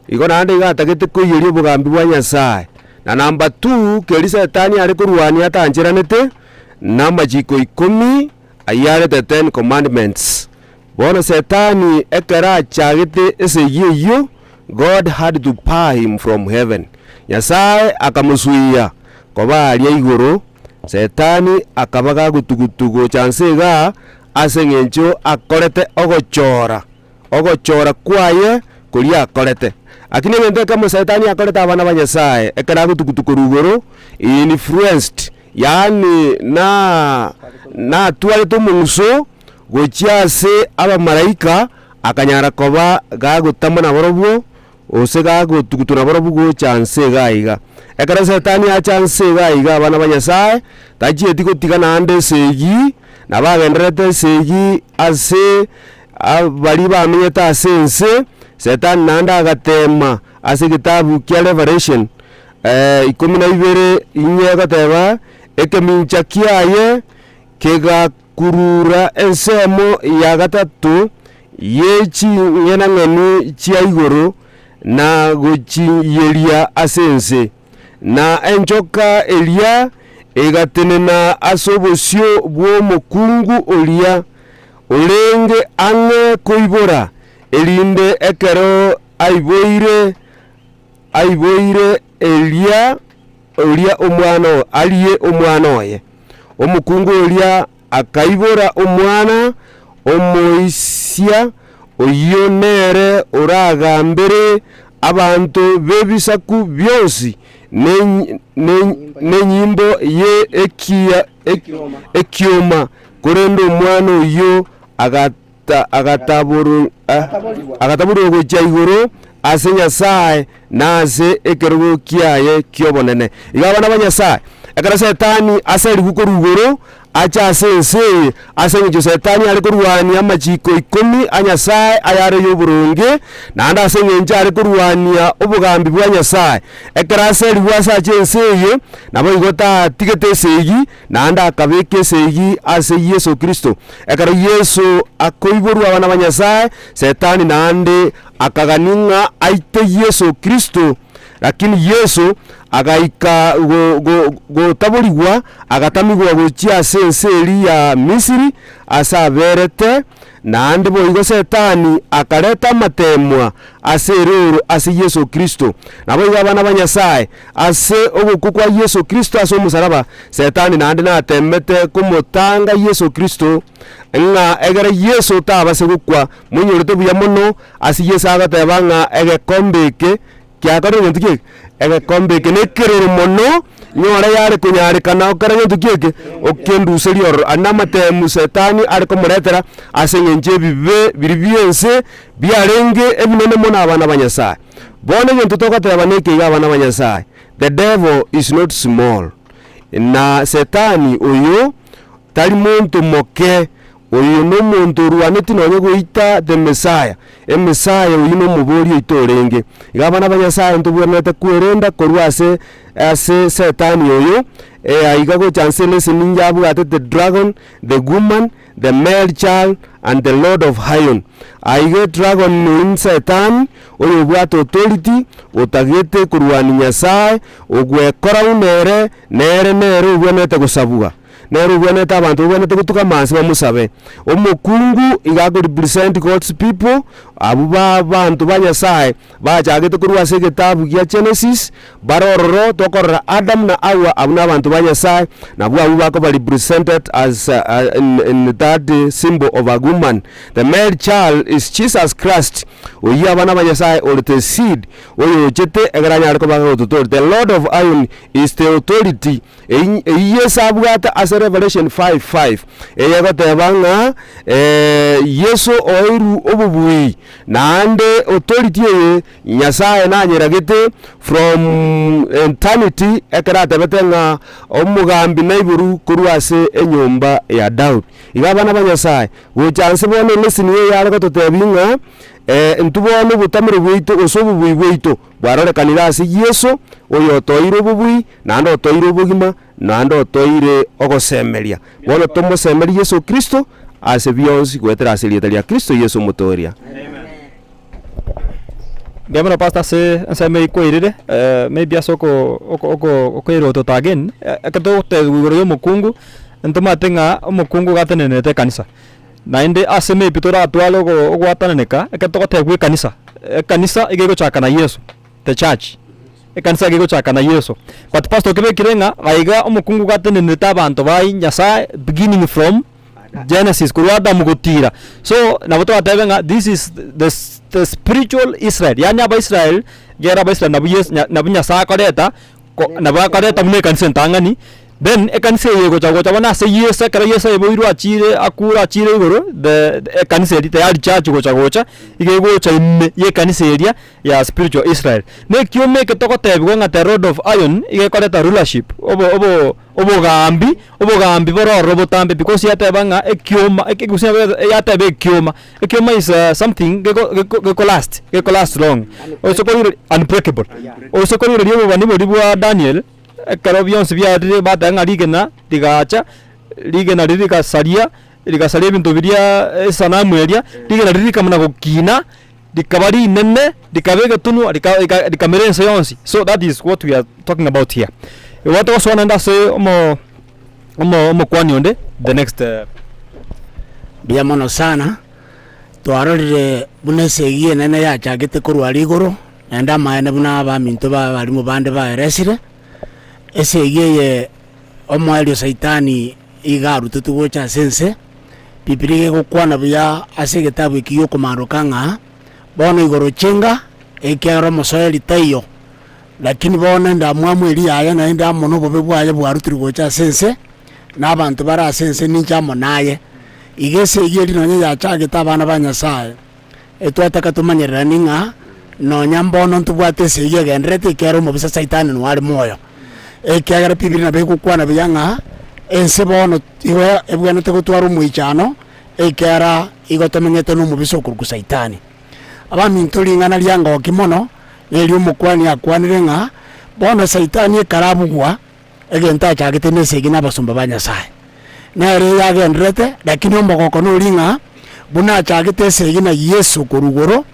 igo nande igatagete kuyiria obugambi bwa Nyasaye na number 2 keri setani ari kurwania atanjiranete na majiko 10 ayare the 10 commandments bona setani ekera chagete eseyiyo God had to pay him from heaven. Nyasaye akamusuia koba ali igoro setani akabaga gutugutugo chansega asengencho akorete ogochora kwaye kuria akorete akini bende kama setani akorete abana ba Nyasaye ekera gutugutugo rugoro influenced yani na tuale to munso gochiase aba malaika akanyara koba gagutamana borobo ose gagutugutura borobo chance gaiga ekara setani a chance gaiga abana ba Nyasaye tachi etiko tigana ande segi na bagendrete segi ase bali bamenyeta asense setani nanda agatema ase kitabu kya Revelation 12 inye gateba ekemincha kiaye kegakurura ensemo ya gatatu yechi ngena ngeni chia igoro na gochi yelia asense na enjoka elia egatenena asobosio bwo mokungu olia olenge ange koibora elinde ekero aiboire elia omwana aliye omwana oye omukungu olia akaibora omwana omoisia oyonere oragambere abantu bebisaku byosi nenyimbo ye ekioma kurendo omwana oyo agataburu gocha iguru ase Nyasaye nase ekerugo kiaye kiobonene igabana banyasaye ekara setani ase rigukuru iguru acha asense asenye setani ari kurwani amachiko 10 anyasaye ayare y'uburunge nanda asenye njare kurwania ubugambi bwa Nyasaye ekara seri wasa chenseye nabo igota tigete segi nanda akabeke segi ase Yesu Kristo ekara Yesu akoiboru abana ba Nyasaye setani nande akaganinga aite Yesu Kristo lakini Yesu agaika go taburigwa agatamigwa gochia senseri ya Misiri asaberete nande boigo setani akareta matemwa aserero ase Yesu Kristo nabo igabana banyasaye ase ogukukwa Yesu Kristo ase omusaraba setani nande natemete kumutanga Yesu Kristo nga egere Yesu tabase gukwa munyorete buya mono ase Yesu agatebanga egekombeke kyakare ntuke egekombeke nekerero mono nyora yare kunyare kana okara ntuke okenduseri oro anamatemu setani ari komuretera asenyenje bibe biribiense biarenge ebinene mona abana banyasaye bone ntu tokateba neke abana banyasaye the devil is not small na setani oyo tali muntu moke oyo no muntu ruaneti no goita the Messiah Messiah oyo no mubori itorenge igabana banyasaye ntubonete kwerenda korwase ase setani oyo aigago chancellor ninja bugate the dragon the woman the male child and the lord of Hion aiga dragon in Satan oyo bwato authority otagete kurwani Nyasaye ogwekora unere nere ubonete gusabuga nero ubonete abantu ubonete gutuka mansi bamusabe omukungu igago represent God's people abuba abantu banyasaye bachagete kurwase gitabu gya Genesis barororo tokorra Adam na Hawa abuna abantu banyasaye nabwo abuba ko represented as in that symbol of a woman. The male child is Jesus Christ oyi abana banyasaye or the seed oyo chete egranya ko bago tutor. The Lord of Iron is the authority yes abugata as Revelation 5:5 eyagotebanga Yesu oiru obubui nande authority Nyasaye nanyeragete from eternity ekerate betenga omugambi naiburu kurwase enyumba ya Daud igabana banyasaye gochanse bone lesini yare gototebinga ntubone butamire bwito osobu bwito bwarore kanirasi Yesu oyo toiro bubui nando toiro bugima nando toire ogosemeria bono tomosemeria Yesu Kristo ase bionsi gwetera asirieta lia Kristo Yesu mutoria. Amen. Gamana pasta se me koirire maybe asoko koiro to again akato te guro mukungu ntoma tenga mukungu gatenenete kanisa nainde ase me pitora atwalo ogwataneneka akato te gwe kanisa igego chaka na Yesu the church ekanisa igego chaka na Yesu but pastor kebe kirenga aiga omukungu gatenenete abantu bai Nyasaye beginning from Genesis kurwada mugotira so naboto atabenga this is the spiritual Israel yani aba Israel gera aba Israel nabunya sakareta nabakareta mune kansentangani then ekanse yego chagocha bana se yesa kara yesa eboiru achire akura achire igoro the ekanse eri tayari church gocha igego cha ye kanise area ya spiritual Israel ne kiome ke tokotebwa ngata rod of iron igekoreta rulership obogambi bororo botambe because yatebanga ekioma ekigusia yatebe ekioma is something geko last long also called unbreakable also called ribo bani bodibwa Daniel karobionse bya batanga ligena ligika saria bintu biria sanamu eria ligena lirika muna gukina likabari nene likabega tunu likamerense yonsi so that is what we are talking about here. What was one and say omo kwani onde the next biamono sana twarorire bunesegie nene ya chagete kurwari igoro enda maene buna ba minto ba bali mu bande ba resire esegie omwalio saitani igaru tutugocha sense pipirige gukwana bya ase gitabu ikiyo komarokanga bono igoro chenga ekero mosoeli tayo lakini bona ndamwamwe eri aya na ndamono bobe bwaye bwarutiri gocha sense n'abantu bara sense ninjamo naye igese igeri nonye yachagete abana ba Nyasaye etwataka tumanyerera ninga nonya mbono ntubwate sege gendrete kero mu bisa Saitani nwari moyo ekagara pibiri na bekukwana byanga ense bono iwe ebwana te gutwara umuichano ekara igotemenyete no mu bisa ku Saitani abamintuli ngana lyanga okimono neli umukwani akwanire nga bono Saitani ekarabugwa egenta chagete nesege nabasumba ba Nyasaye nere yagendrete lakini omogoko no linga buna chagete sege na Yesu kurugoro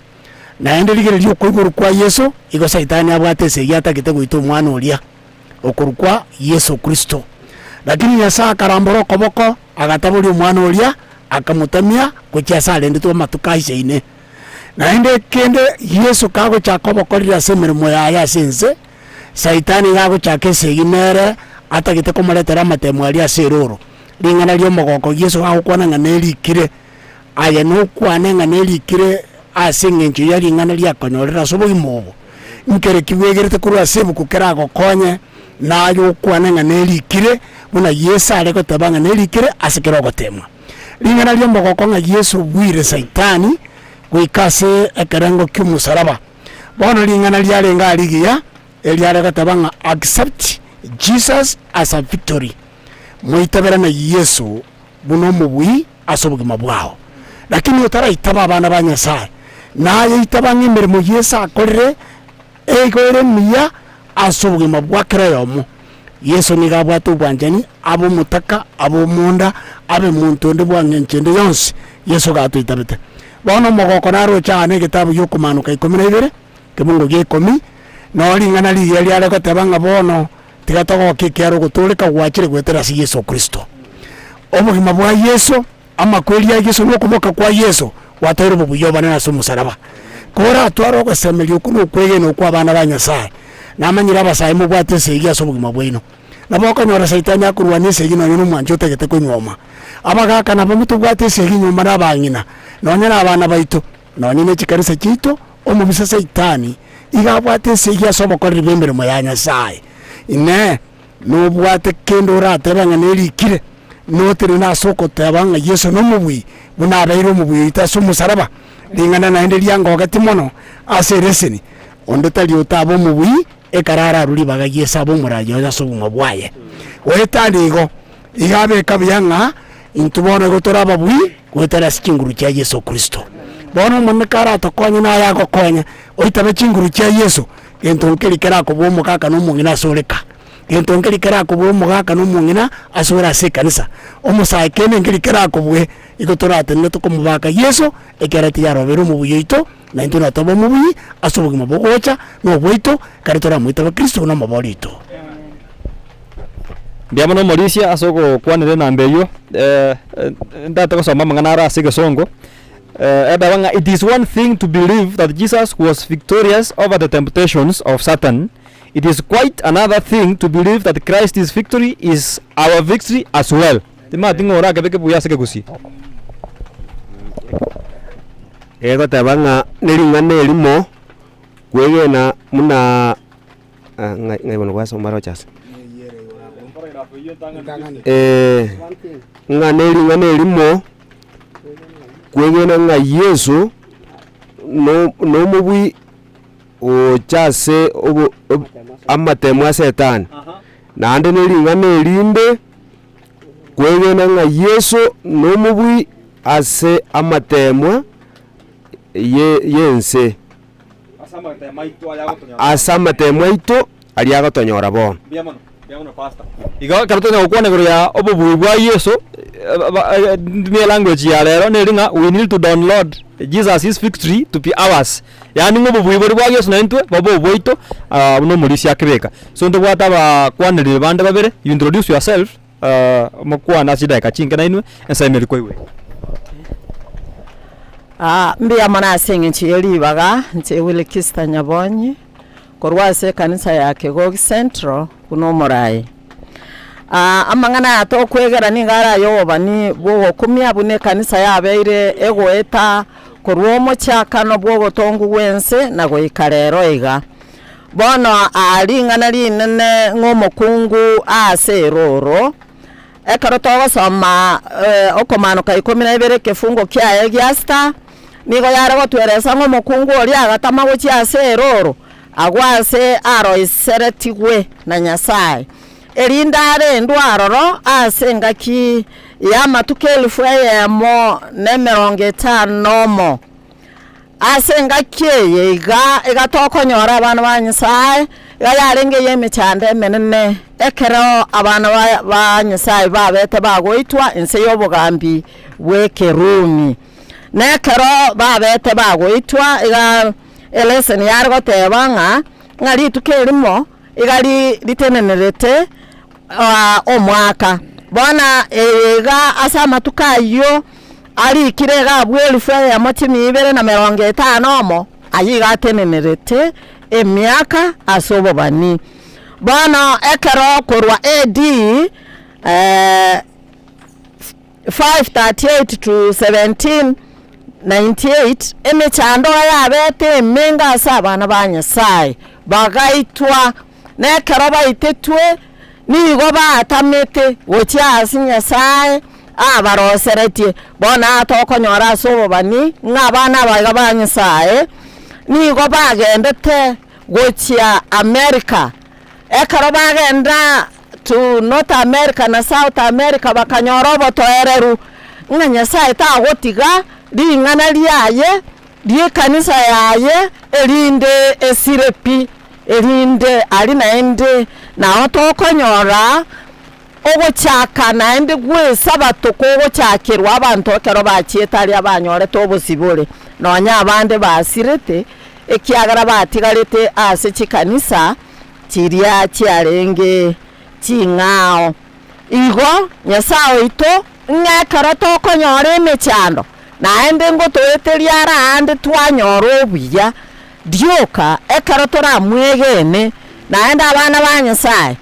naende ligere lyo kwiguru kwa Yesu igo Saitani abwate sege atakite guita omwana olia okurukwa Yesu Kristo lakini Nyasaye akaramboro koboko agatabuli omwana olia akamutamia kukia sale ndito matukaise ine naende kende Yesu kago chakoboko lya semerimo ya sense Saitani gago chake sege nere atakite komoletera matemo alia seroro lingana lyo mogoko Yesu agukwana nganeli kire aya no kwana nganeli kire asingenje yali ngana lya konyorera sobo imobo nkere kiwegerete kuru asebu kukera gokonye nayo kwana nganeli kire muna Yesu aleko tabanga neli kire asikero gotemwa lingana lyo mogoko nga Yesu bwire Saitani kuikase ekerengo kyumusaraba bono lingana lya lenga aligiya eliareka tabanga accept Jesus as a victory muitabera na Yesu buno mubwi asobugima bwao lakini utara itaba abana ba Nyasaye naye itabanga imirimo Yesu akorere egore miya asobugima bwakera yomo Yesu niga bwatu bwanjani abo mutaka abo munda abe muntu ndi bwangencende yonse Yesu gatu itabete bono mogoko naro cyane gitabu yokumanuka 12 kemungo ge 10 no lingana liyali aleko tabanga bono tigatogo kikero gutulika gwachire gwetera si Yesu Kristo obugima bwa Yesu ama kweli ya Yesu no kumoka kwa Yesu watero bubuyobana na sumusaraba kora twaro kwasemelyo kuno kwege no kwa bana ba Nyasaye namanyira abasaye mu bwate sege asobugima bwino naboko nyora Saitani akurwane sege no mwanjo tegete kunyoma abagaka nabo mutu bwate sege nyuma nabangina nonye nabana baito nonye ne chikarisa chito omubisa Saitani igabwate sege asoboko ribembere mo ya Nyasaye ine no bwate kendo ratebanga nelikire no tere na soko tabanga Yesu no mubwi buna bairo mubwi itaso musaraba lingana naende lyango gati mono asereseni ondo tali otabo mubwi ekarara ruli baga Yesu abo murajo ya sobunga bwaye wetaligo igabe kabyanga intubona gotoraba bwi kwetara sikinguru cha Yesu Kristo bono munekara tokonye na yago konya oitabe chinguru cha Yesu entonkeli kera ko bomo kaka no mungina soleka entonkeli kera ko bomo kaka no mungina asora se kanisa omusaye kene ngeli kera ko bwe ikotorate neto ko mubaka Yesu ekerati ya robero mu buyoito na intuna tobo mu buyi asobugi mabogocha no bwito karitora mwita wa Kristo no mabolito Biamo no Mauricia asoko kwanere na mbeyo ndata ko soma mangana ra sige songo it is one thing to believe that Jesus was victorious over the temptations of Satan. It is quite another thing to believe that Christ's victory is our victory as well. Tima tingora kebeke buya seke kusi. Ego tabanga nelingane elimo kwegena muna ngai bono kwaso maro chas. Ngane elimo kwegena nga Yesu no mubwi o chase amatemo Satan nande nelingane elinde kwegena nga Yesu no mubwi ase amatemo yense asamatemo ito aliago tonyora bon iga karutonya ukwane guru ya obubu bwa Yesu me language ya lero nelinga we need to download Jesus' victory to be ours yani ngobubu bwa Yesu na ntwe babo boito no mulisi akibeka so ndo bwata ba kwanire bande babere you introduce yourself mukwana sida kachinga na inwe ensemeri koiwe mbia mana senge chiyeli baga nche wile kista nyabonyi korwase kanisa yake Gogi Central kuno morai amangana ato kwegera ningara yoba ni bwo kumya bune kanisa yabeire egoeta korwomo cyakano bwo tongu wense nago ikarero iga bono alingana linene ngomukungu aseroro ekero togosoma okomanuka 12 kifungo kiaye gia Esta nigo yare gotweresa ngo mukungu oria agatama gochi ase eroro agwase aro iseretigwe na Nyasaye erindare ndwaroro ase ngaki ya matuke 1050 mo ase ngaki yiga igatokonyora abana ba Nyasaye yarenge yemichande menene ekero abana ba Nyasaye babete bagoitwa ense yobugambi bwekerumi nekero babete bagoitwa iga elesen yargo tebanga ngari tukerimo igari litenenerete omwaka bona ega asama tukayo ari kirega bwelfe ya motimi 250 mo ayiga tenenerete emiaka asobobani bona ekero korwa AD 538 to 1798 emechando yabete menga asabana ba Nyasaye bagaitwa nekero baitetwe nigo batamete gochiasi Nyasaye abaroseretie bona atokonyora asobobani ng'abana baga ba Nyasaye nigo bagendete gochia America ekero bagenda to North America na South America bakanyora botoereru ng'a Nyasaye tagotiga ring'ana liaye kanisa yaye erinde esirepi erinde ali naende na otokonyora ogochaka naende gwesaba tokogochakirwa abantu ekero bachietari abanyore tobosibore nonya abande basirete ekiagara batigarete ase chikanisa chiria chiarenge ching'ao igo Nyasaye ito ng'ekero tokonyora emechando naende ngotoeteria arande twanyora obuya dioka ekero toramwegene naende abana ba Nyasaye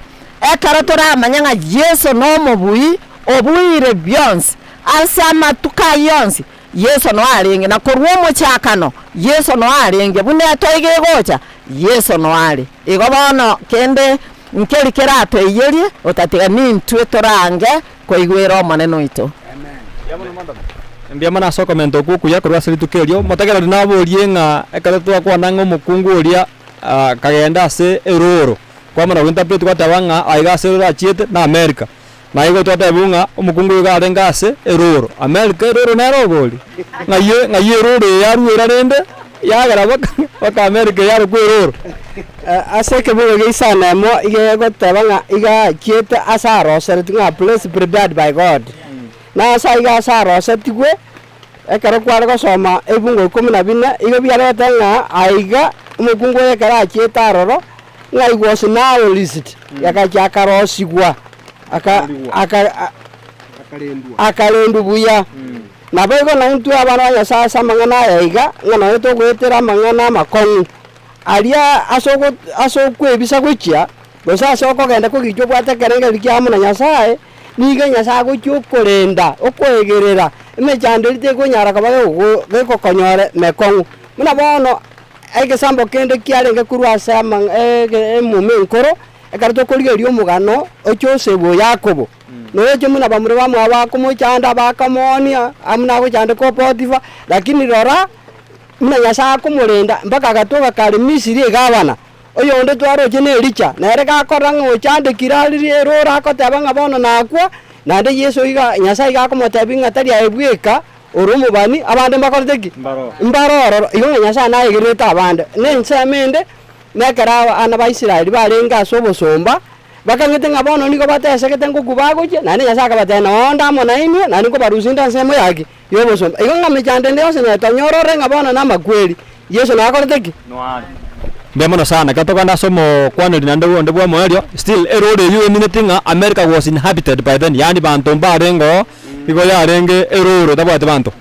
ekero toramanya ng'a Yesu nomobui obuire byonsi ase amatuka yonsi Yesu no arenge na korwa omochakano Yesu no arenge bune toige gocha Yesu no are igo bono kende nkeri kerato eyerie otatiga nintwe torange koigwera omonene oito amen Mbiamana soko mento kuku ya korwa siri tukerio motegero dinaborie ng'a ekero twakwana ng'omukungu oria kagenda ase eroro kwamana winterpret kwatabanga aiga ase eroro achiete na America na igo twatebunga omukungu iga arenga ase eroro America eroro nerogori ng'aye eroro yaruera rende yagera baka America yaro ku eroro ase kebugo geisana mo ige gotebanga iga achiete ase aroseret ng'a place prepared by God na asa iga ase arosetigwe ekero kware gosoma ebungo 14 igo biarete ng'a aiga omukungu ekero achiete aroro ng'a it was now listed yakarosigwa akalendu buya nabo igo naintu abana ba Nyasaye ase amang'ana aiga ng'a naye togoetera amang'ana amakong'u aria asokwebisa gochia gose ase okogenda kogichwa bwate ekerengeri kiamo na Nyasaye niga Nyasaye gochia okorenda okoegerera emechando ritekonyara koba gekokonyore mekong'u muna bono egesambo kende kiarenge kurwa ase emume nkoro ekero tokorigeria omogano ochosebo Yakobo noecho muna bamure bamwe bakomochanda bakamonia amuna gochandeka Potifa lakini rora muna Nyasaye akomorenda mpaka agatoka kare Misiri egabana oyonde twaroche na Elicha nere gakora ng'ochandekire ariri erora akoteba ng'a bono nakwa nande Yesu iga Nyasaye gakomotebi ng'a tari aebweka oromobani abande mbakorete mbaroro igo Nyasaye naegerete abande nensemende nekera ana ba Israeli barenga ase obosomba bakang'ete ng'a bono nigo batesegete ngoku bagoche nande Nyasaye akabatena onda amo nainwe nandi ngobarusinda nsemo yake yobosomba igo ng'a mechande yose netonyorore ng'a bono namakweri Yesu nakorete ki Mbiamana sana katokanda somo kwaneri nande wonde bwa moerio still erode yu eminatinga America was inhabited by then yani bantu barengo igo yarenge eroro tabwate bantu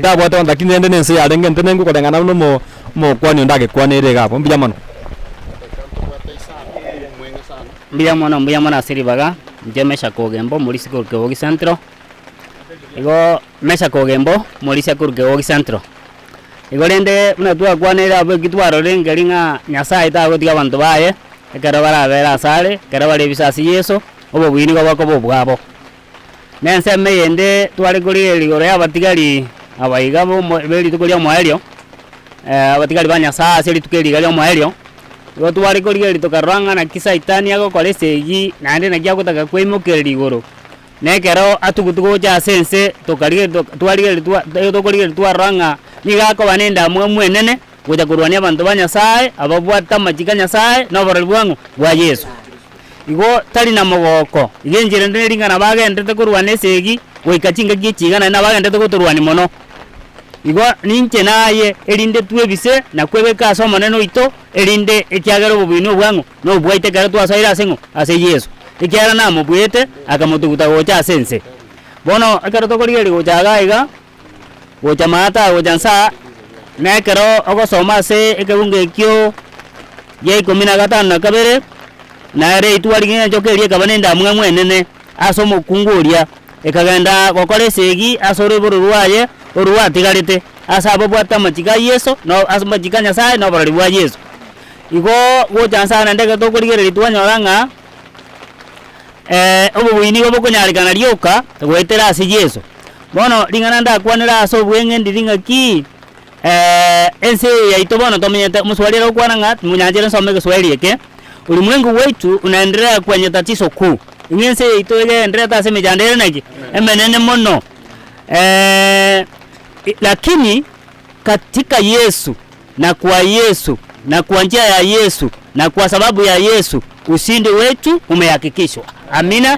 tabwate bantu lakini ende nense yarenge ntenengu kodengana no mo kwani ndage kwanere gapo mbiamana mbiamana siribaga nje mesha kogembo muri sikurke wogi centro igo mesha kogembo muri sikurke wogi centro igo rende muna twa kwanera abo kitwaro rengeri ng'a Nyasaye tagotiga abantu baye ekero barabera asare ekero bari bisasi Yesu obo bwini go bako bobwabo Nenseme yende twali kuri ligoro ya batigari abaiga bo beli tukulia mwaelio batigari banya saa seli tukeli gali mwaelio go twali kuri tukaranga na kisa itani yago kole segi nande na gya kutaka kwimukira ligoro nekero atugutugo cha sense tukali twali tukuli twaranga nigako banenda mwe nene goja kurwania bantu banya saa ababwata majikanya saa no barali bwangu bwa Yesu igo tali na mogoko igenjire nderinga na bagende kurwane segi goikachinga gichigana na bagende kuturwani mono igo ninche naye elinde tuebise na kwebeka somo neno ito elinde ekyagero bubino bwangu no bwaite kare twasaira sengo ase Yesu ikyara na mubwete akamutuguta gocha sense bono akaro tokori gocha iga gocha mata gocha sa nekero ogosoma se ekebunge kyo ye 15 kabere na re itwali njokerie kabanenda mwe nene asomo kunguria ekagenda gokore segi asore bururwaye urwatigarite asabo bwata machika Yesu no asmachikanya sai no barali bwa Yesu igo gojansa na ndege to kurigere litwanyoranga obo bwini obo kunyarikana ryoka gwetera asi Yesu bono lingana nda kwanira aso bwenge ndiringa ki ense ya itobono tomenyete muswalira kwananga munyanjira nsome Kiswahili yake ulimwengu wetu unaendelea kwenye tatizo kuu ingense itoege endelea tase mejandere naki emenene mono lakini katika Yesu na kwa Yesu na kwa njia ya Yesu na kwa sababu ya Yesu ushindi wetu umehakikishwa. Amina.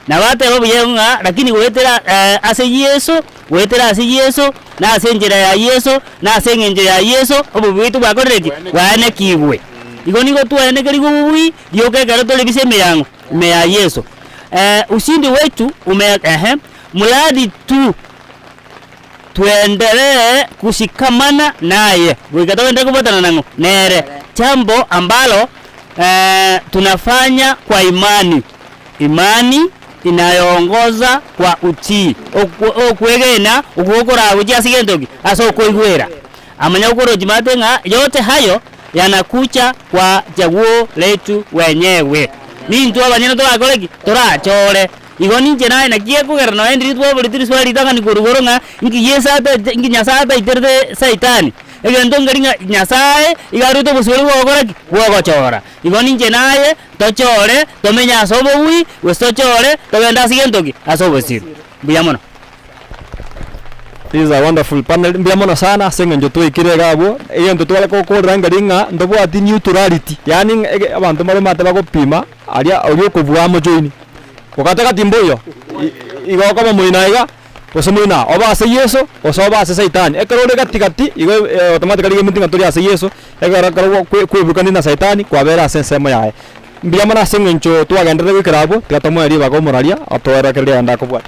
Na wate robo yenga lakini wetera ase Yesu, wetera ase Yesu na ase njira ya Yesu na ase njira ya Yesu obo bitu bakoreki wane kibwe. Igonigo tuene kerigo bubui yoke karato lebise meyango me ya Yesu. Ushindi wetu muladi tu tuendelee kushikamana naye. Wikatawenda kupatana nango nere jambo ambalo tunafanya kwa imani. Imani inayoongoza kwa utii. Okwegena ukukora ujia sigendogi aso kuigwera. Amanya ukoro jimatenga yote hayo yanakucha kwa chaguo letu wenyewe. Ni ntu abanyana to akoreki torachore. Igoni nje naye nagiye kugera no endi twa buri tiri swali tanga ni kurugoronga ingi yesata ingi nyasata iterde saitani egendo ngaringa nyasaye igaruto busuri wokoreki wogochora igoni nje naye tochore tomenya asobo wi westochore togenda sigentoki asobo siru biyamono. This is a wonderful panel. Mbiamono sana senga njoto ikire gabo iyo nto twale ko rangaringa ndobo ati neutrality yani abantu maro mate bagopima aria aurio kubuamo joini wakataka timboyo igo kama muinaiga osemuina oba ase Yesu osoba ase Saitani ekarore gatigati igo automatically mutinga tori ase Yesu ekara karo kwebukani na Saitani kwabera ase nsemo yae mbiamana senga ncho twagendere gwikirabo tigatomwe ari bagomoraria atwara kire ndakobwa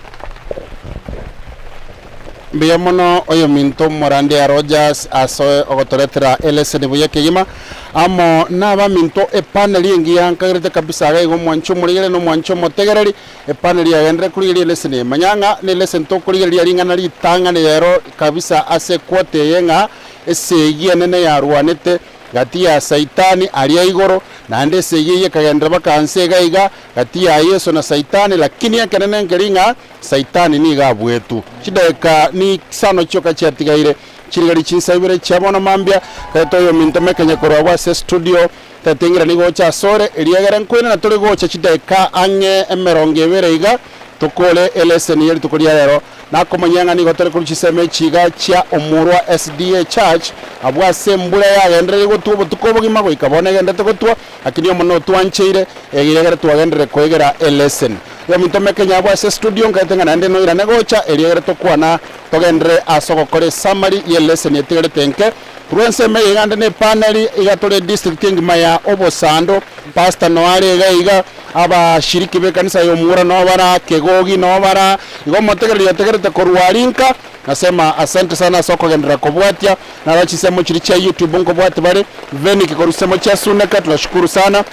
Biamono oyo minto morande ya Rogers aso ogotoretera LSN buyeke yima amo naba minto epaneli yengi yankagirete kabisa gaigo mwancho murigere no mwancho motegereri epaneli ya endre kurigere LSN manyanga ne LSN to kurigere ringana litanga ne yero kabisa ase kwote yenga esegi nene ya ruanete gati ya Saitani alia igoro na ande seyeye kagendra bakanse gaiga gati ya Yesu na Saitani lakini yakenene ngeringa Saitani ni gabwetu chideka ni sano choka chatigaire chirigari chinsabire chabona mambia kato yo mintomekenya korwa se studio tatengira ni gocha sore eliagara nkwena na tole gocha chideka ange emeronge bereiga tukole LSN yeri tukolia lero nakomanyanga ni gotore kuri chiseme chiga cha Omurwa SDA Church abwa sembula ya gendere gotubo tukobogima go ikabone gendete gotwa akini omono twancheire egire twagendere koegera LSN yo mintomekenya abwa se studio ngatenga nande no irane gocha eliagara tokwana togendere asogokore summary ye LSN yetigere tenke Ruense me igande ne paneli igatore district king maya obosando pastor noare gaiga aba shiriki be kanisa yo Omurwa no bara kegogi no bara igo motegerete korwarinka nasema asante sana soko gendera kobwatia na bachisemo chiri cha YouTube ngo bwati bare veni kikorusemo cha suneka tunashukuru sana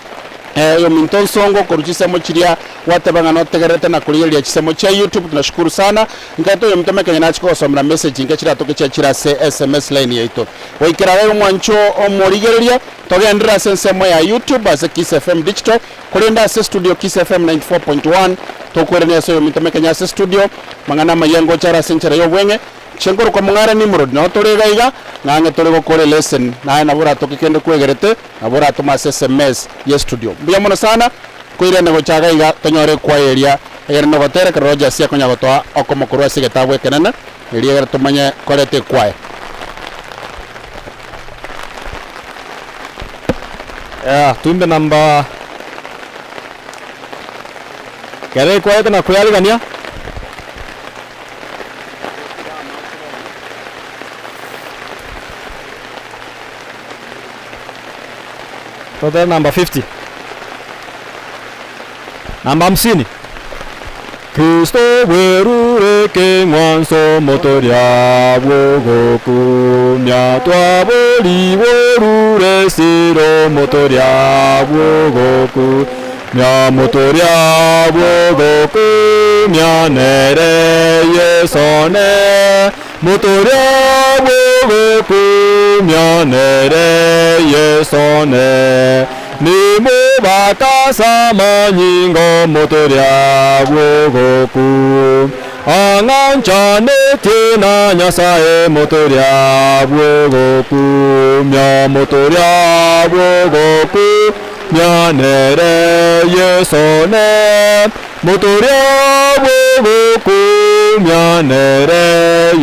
yo minton songo koruchisemo chiria watabanga no tegerete na kuliya chisemo cha YouTube tunashukuru sana ngato yo mtomeka nyachiko somra message ngachira toke chira se SMS line yaito waikira wewe mwancho omorigereria togendera sensemo ya YouTube as KISII FM digital kulinda se studio KISII FM 94.1 tokwerania so mitame Kenya studio mangana mayengo chara senchera yo bwenge chengoro kwa mungara ni murod no torega iga nange torego kore lesson na na bura tokikende kwegerete na bura tuma SMS ye studio mbuya mona sana koire nego chaga iga tonyore kwa area ere no gotere ka roja sia konya gotoa okomokuru asige tabwe kenana eri tumanye korete kwae tumbe namba kare kwae na kuyali gania total number 50 namba 50 Kristo werureke mwanso motoria wogoku myatwa boli werure siro motoria wogoku mya motoria wogoku myanere yesone motoria wogoku myanere yesone Nimu bakasa manyingo motoria wogoku Anganchane tina nyasae motoria wogoku Mya motoria wogoku Mya nere yesone Motoria wogoku Mya nere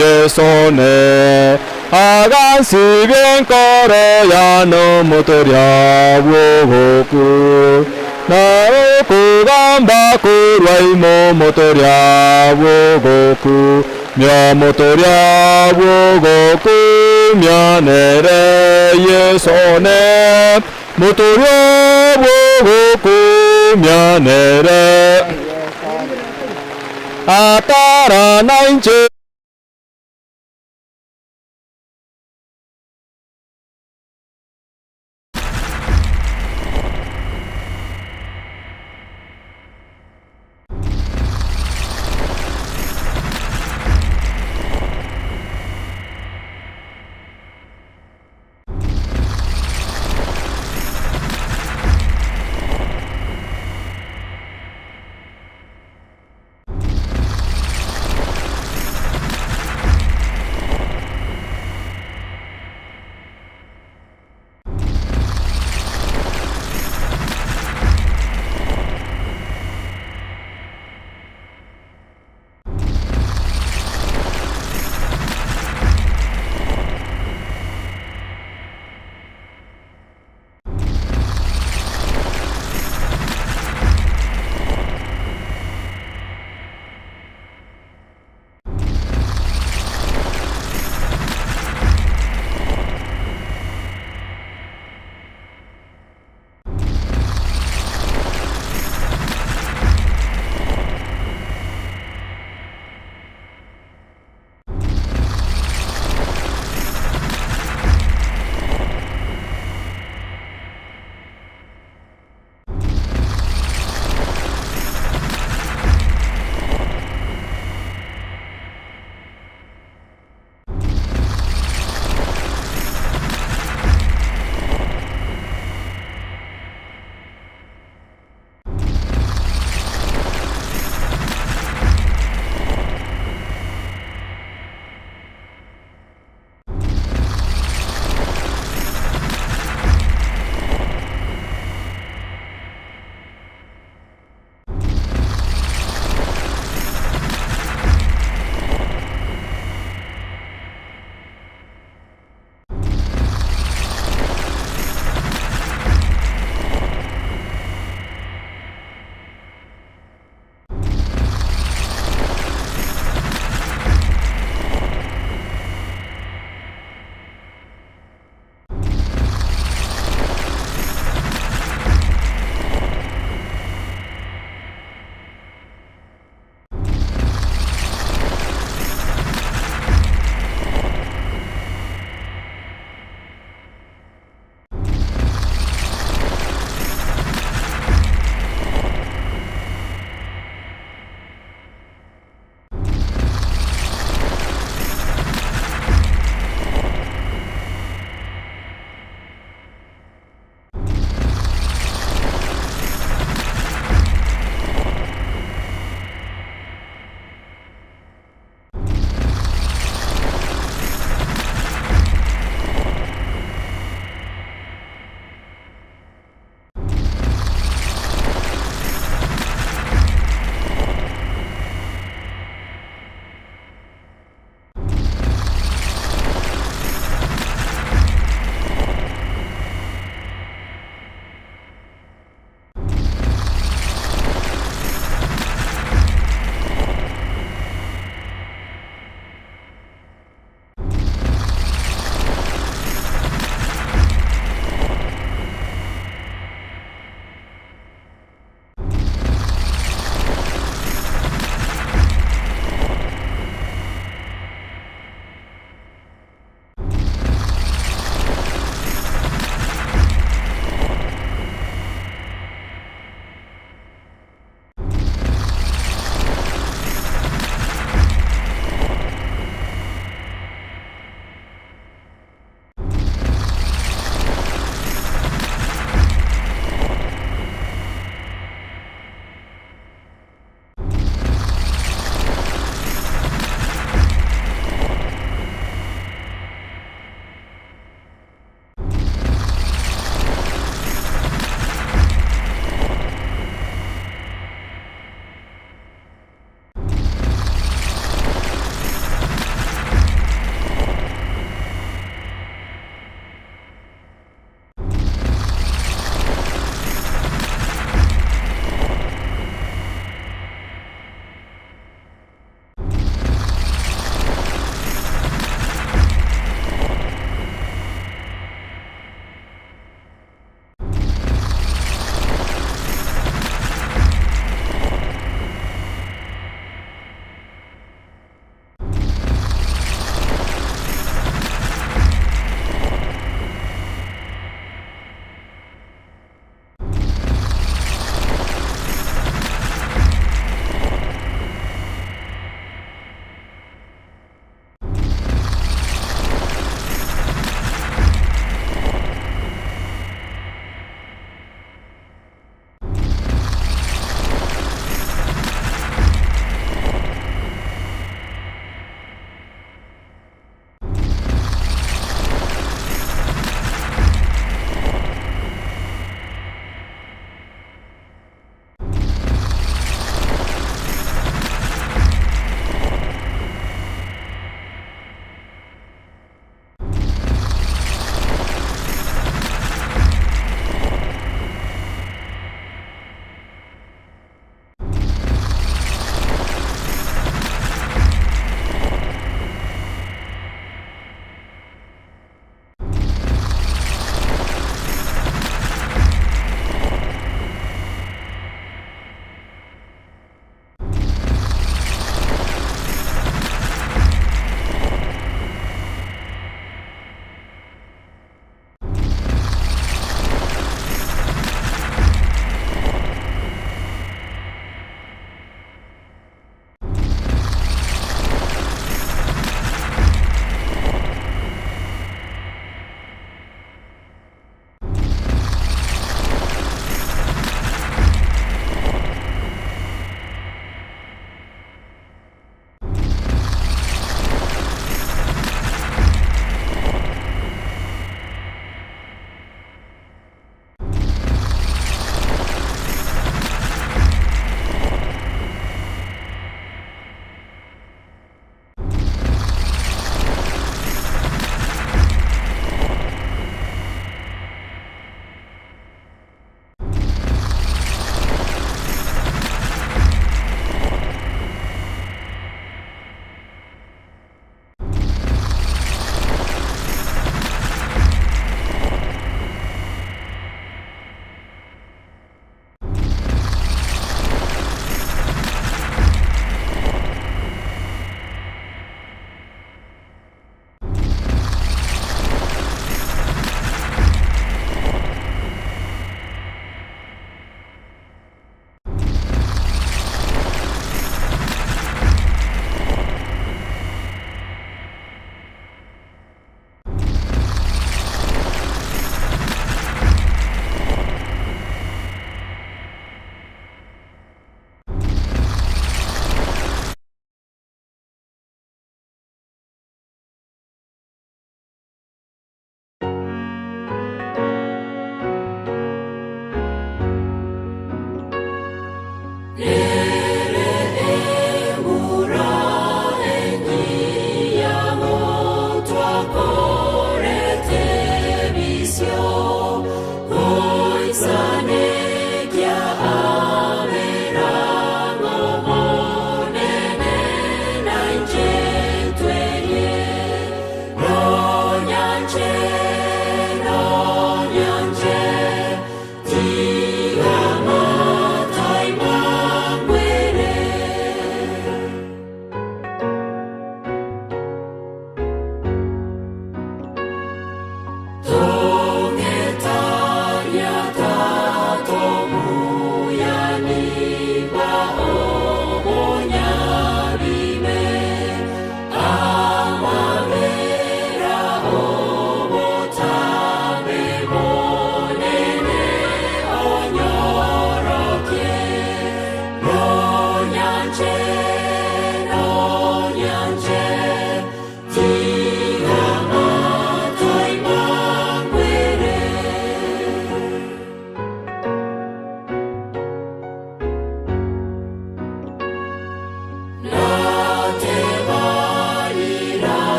yesone Agansi Bienka no motoria wogoku Na okugamba kurwaimo motoria wogoku Mya motoria wogoku Mya nere yesone Motoria wogoku Mya nere Atara nainche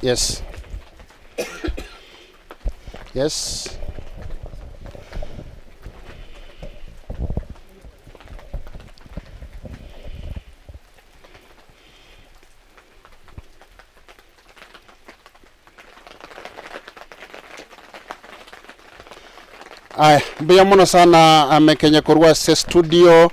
Yes. Yes. Ay, mbia muno sana amekenya kurwa se studio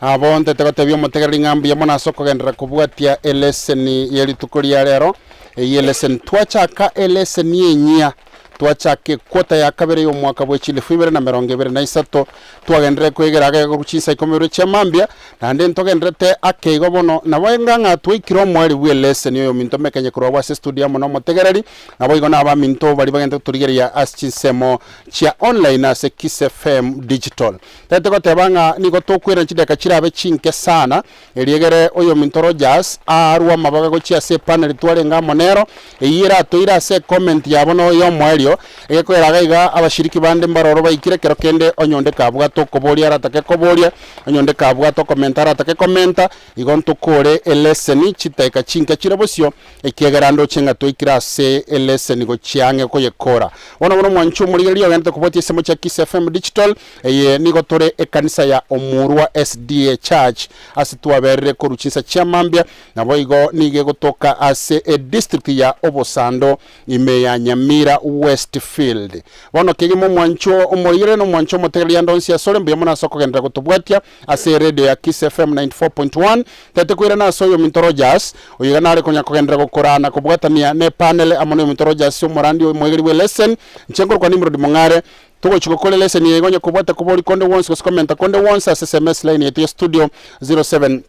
abonte tegatebyo mutegereri ngambia muno asokogendera kubwatia eleseni yelitukuria rero eleseni twachaka eleseni yenyia twachake kota ya kabere yo mwaka bwe chile fibere na 2023 twagendere kwegeraga guruchisa ikomero chamambia nande ntogendrete akeigo bono na wenganga twikiro mwali bwe lesson yo minto mekenye kurwa wa studio muno mutegereri na boigo na ba minto bali bagenda turigeria aschinsemo chia online ase KISII FM digital tete gotebanga niko tokwira chideka chirabe chinke sana eliegere oyo minto Rogers arwa mabaga gochia se panel twarenga monero eyira toira se comment yabono yo mwali ekweraga iga abashiriki bande mbaroro baikire kero kende onyonde kabwa to koboria ratake koboria onyonde kabwa to commentar ratake commenta igonto kore eleseni chiteka chinka chirabosio ekegerando chinga to ikirase eleseni go chiange ko yekora ona bono mwanchu muri liyo gante kuboti semo cha KISII FM digital eye nigo tore ekanisa ya Omurwa SDA Church asitwa berre ko ruchisa chamambia na boigo nige gotoka ase district ya Obosando ime ya Nyamira Westfield bono kigimo mwancho umurire no mwancho motegeria ndonsi ya sore mbiye mona soko gendera gutubwatia ase radio ya KISII FM 94.1 tete kwira na soyo minto Rogers uyigana ari kunya kugendera gukorana kubwatania ne panel amono minto Rogers umurandi umwegeri we lesson nchengo kwa nimro dimongare tuko chukokole lesson yegonye kubwata kubori konde once comment konde once as SMS line yetu studio 07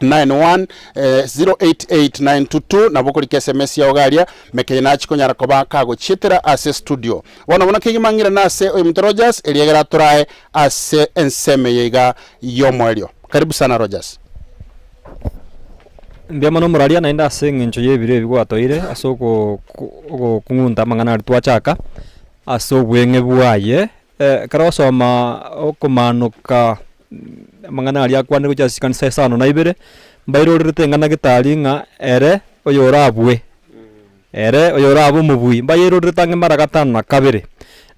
91 088922 na bokoli SMS ya ogaria mekenye na chikonyara koba kago chitera ase studio bona kigimangira nase oyo Mr. Rogers eliegera turae ase enseme yega yomwelio karibu sana Rogers mbia mano muraria naenda ase ngencho yebire bigwatoire asoko kungunda mangana twachaka aso bwenge bwaye karosoma okumanuka mangana ali akwane kuja sikanisa sano na ibere mbairorete ngana gitari nga ere oyorabwe ere oyorabu mubui mbairorete nge mara gatano na kabere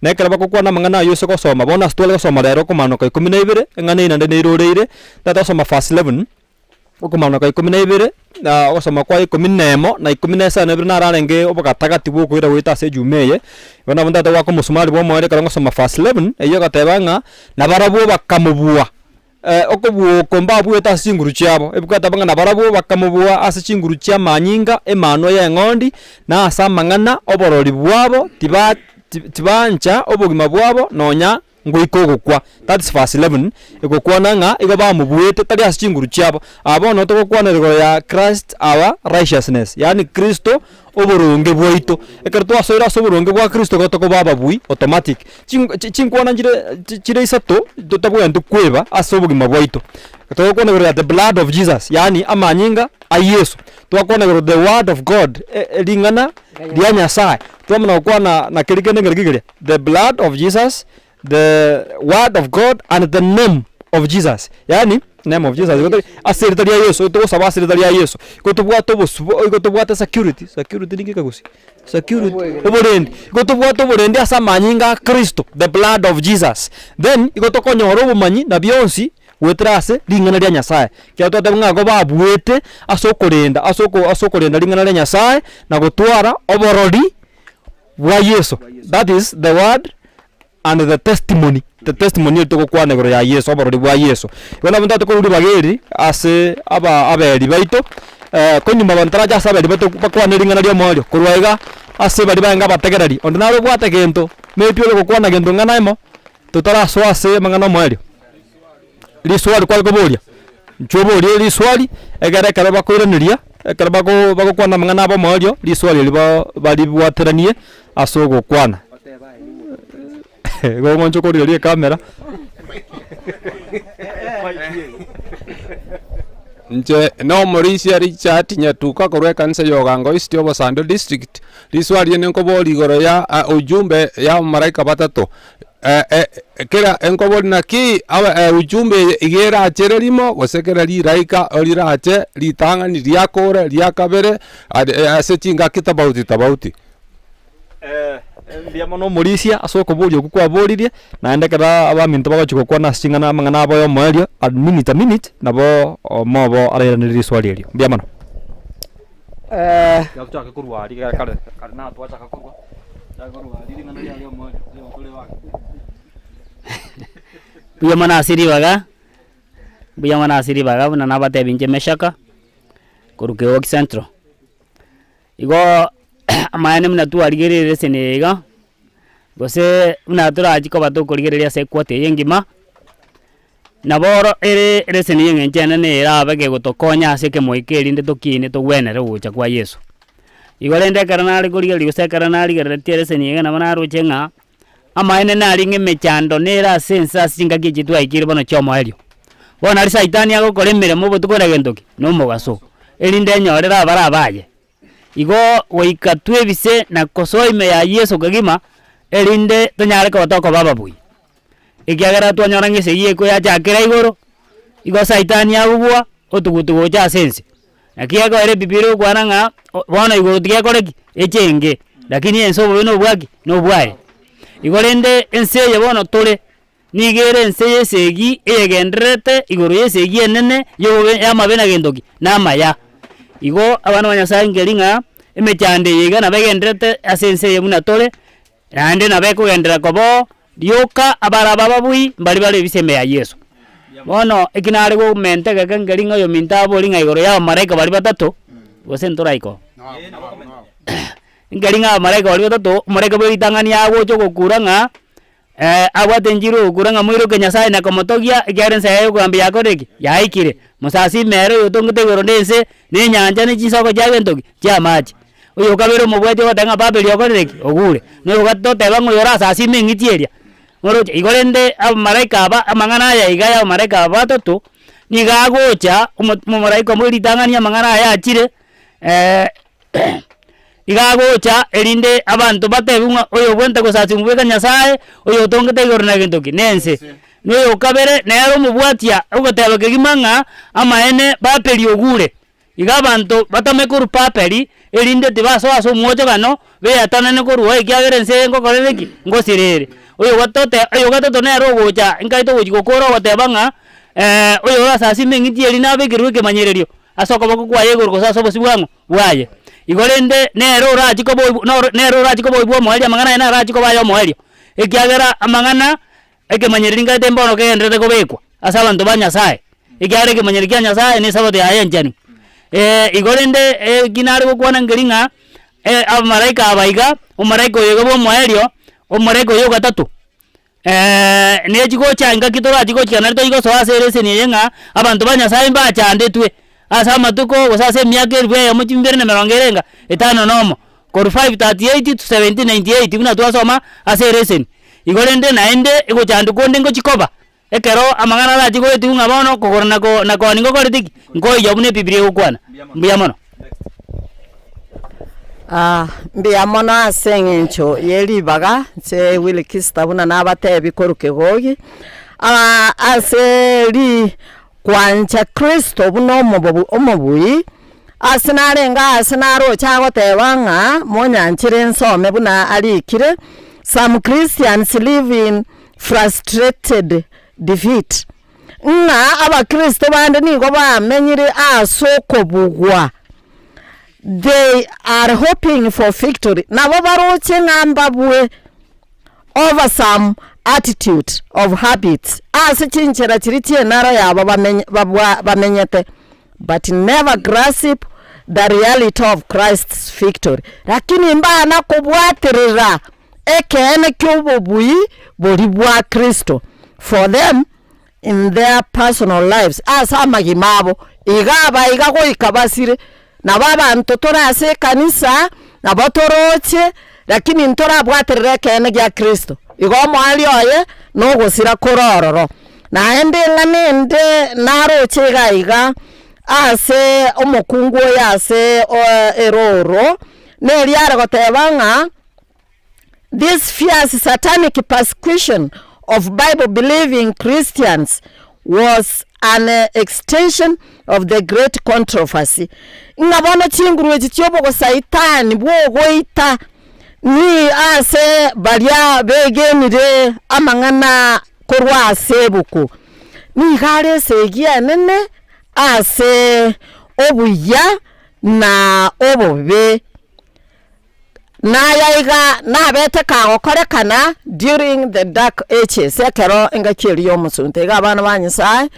nekera bakukwana mangana yose ko soma bona stole ko soma rero kumanuka 12 ngana ina ndene iroreire tata soma fast 11 okumanuka 12 na osoma kwa 14 na 15 na ibere nararenge obokatagati bwo kwira wita se jumeye bona bondata wako musumali bo mwere karango soma fast 11 eyo gatebanga na barabo bakamubua okubuo komba bweta singuru cyabo ebukata banga nabarabo bakamubua ase chinguru cya manyinga emano ya ngondi na asa mangana oborori bwabo tibancha obugima bwabo nonya ngoikogokwa that's fast 11 igokwana nga igoba mubuete tali ase chinguru cyabo abono tokokwana rego ya Christ our righteousness yani Kristo oboronge bwaito ekerto asoira soboronge bwa Kristo gotoko baba bui automatic chinkwana chire isato totabwa ndukweba asobugima bwaito tokokwana rego the blood of Jesus yani amanyinga a Yesu twakwana rego the word of God lingana lya Nyasaye twamna kwana na kirikene ngirigire the blood of Jesus the word of God and the name of Jesus yani name of Jesus goto asiritaria Yesu to saba asiritaria Yesu gotobwa gotobwa security ningika gusi security oborendi gotobwa oborendi asa manyinga Kristo the blood of Jesus then igotokonyoro bumanyi na bionsi wetrase lingana lya Nyasaye kya totabanga go babwete asokorenda lingana lya Nyasaye na gotwara oborodi bwa Yesu that is the word and the testimony to kwana goro ya Yesu abarori bwa Yesu bona bunda to kuri bageri ase aberi baito konyuma bantaraja saberi bato bakwana lingana lya molyo kurwaiga ase bari banga bategerari ondinaro bwate gento mepyo ko kwana gento ngana imo tutara so ase mangana molyo liswali kwa goboria nchoboria liswali egere kare bakoiraniria ekare bako kwana mangana abo molyo liswali liba bali bwateranie asogo kwana go moncho ko ri kamera nje no morisia Richard nyatuka korwe kanisa yogango East Obosando district liswali ne ko boli goro ya ujumbe ya maraika batatu kera enkobori naki ujumbe igera achererimo gosekera liraika olirache litang'ani liakore liakabere ase chingaki tabauti mbia mono murisia asoko borio kukwaboririe na ndekera abaminto bagachiko kwana singana mangana abo yomoerio a minute nabo mobo areraniri swalierio mbia mono yachaka kurwari kare na twachaka kurwa chakurwari ngana ya yomoerio kule wake buya mana asiri baga buna nabate binje meshaka kuruke ok centro igo amaene muna tu arigerere senega gose muna tura jiko bato kurigereria se kwate yengima naboro ere sene yengenjana ne era bage gotokonya ase ke moikeri nde tokine to wenere ucha kwa Yesu igo lende karanari kurigeri gose karanari geretiere senega na bana ruchenga amaene nari ng'emechando nera sensa singa gijitwa ikiri bono chomo elio bona ari saitani agokoremere mu butukora gendoki no mugaso erinde nyorera abara abaye igo goikatwe bise na kosoime ya Yesu kagima erinde tonyare ko toko baba bui ikiagera twanyora ngese yeko ya jakera igoro igo saitani agubwa otugutugo cha sense akiago ere bibiro kwananga bona igoro tigekoreki echenge lakini enso bono bwaki no bwae igorende enseye bono tore nigere enseye segi egenderete igoro yesegi enene yobe yamabena gendoki namaya igo abana banyasa ngeringa emechande yega na begenderete asense muna tore ande na beko gendera kobo dioka abara baba bui bali biseme ya Yesu bono ikinare go mente ga ngeringa yo mintabo linga igoro ya mareka bali batatu gosentora iko ngeringa mareka bali batatu mareka bali tangania ago choko kuranga awatenjiro kuranga mwiro kenyasaye na komotogia igaren sayo kwambia yakoreki yaikire musasi mero yotongete gorondense ne nyanja ne chisoko jagentoki cha maji uyo kabero mubwete watanga babeli yakoreki ogure no gatote bango yora sasi mengitieria ngoro igorende amaraika aba amangana ya igaya amaraika batatu nigagocha umaraika mwiri tangania mangana ya achire igagocha erinde abantu batebunga oyo bwente gosasi mubeka nyasaye oyo tongete igorona gentoki nense noyo kabere nero mubwatia ugoteba kegimanga amaene bapeli ogure iga abantu batamekuru papeli erinde tibaso aso mwojo gano be atanane koruwa ikiagere nse ngokorereki ngosirere oyo gatoto nero gocha inkaito gojikokoro gotebanga oyo gasasi mengiti erina bekirwe kemanyererio asoko bakukwa yegoro gosaso bosibwango waye igorende nero rachiko boy bo moelia mangana ena rachiko bayo moelia ekiagera amangana ekemanyeringa tembono kendrete kobekwa asa abantu banyasaye ekiagera ekemanyerikia nyasaye ne sabote ayenjani igorende ginare gokwana ngeringa abamaraika abaiga omaraika oyo bo moelia omaraika oyo gatatu ne chigocha inga kitora chigocha narito igoso aserese ne yenga abantu banyasaye mbachandetwe asa matuko gosase miaka elwe ya muchimbere na merongerenga etano nomo kor 538 to 1798 kuna twasoma ase resen igorende naende igochandu konde ngochikoba ekero amangana la chigo etunga bono kokorna ko na ko ningo koritiki ngoi yobune biblia ukwana mbia mono mbia mono asengencho yelibaga se wili kistabuna nabatebi koruke gogi ase kwanja Kristo buno omubui asinarenga asinaro chago tebanga monyanchire nsome buna alikire some Christians live in frustrated defeat aba Kristo bande nigo bamenyire asoko bugwa they are hoping for victory nabo baroche ngamba bwe over some attitude of habits asichinchira chiritie naro yabo bamenyete but never grasp the reality of Christ's victory lakini mbana kubwatirira ekene kyobobui boli bwa Kristo for them in their personal lives asama gimabo igago ikabasire na baba ntotora ase kanisa na botoroche lakini ntora bwatirira ekene gya Kristo igomo ali oye no gosira korororo na ende ngamende naro chega ase omukungu yase eroro neri ara gotebanga this fierce satanic persecution of Bible-believing Christians was an extension of the great controversy. Ngabona chinguru ekityobo saitani bwogoita ni ase balia begenire amangana korwa asebuku ni gare segia nene ase obuya na obobe na yaiga na bete ka okorekana during the dark ages ekero engakiri yomusunte ga bana banyisa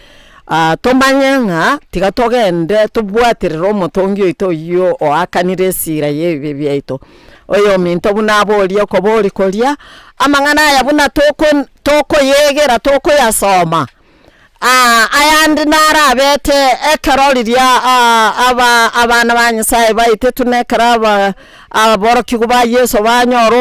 tomanyenga tigatogende tubwatirira omutongi oito yo oakanire sira yebe byaito oyo minto bunaboli okoboli kolia amangana ya buna toko yegera toko yasoma ayandi nara bete ekeroliria abana banyisa baite tunekara aboro kiguba Yesu banyoro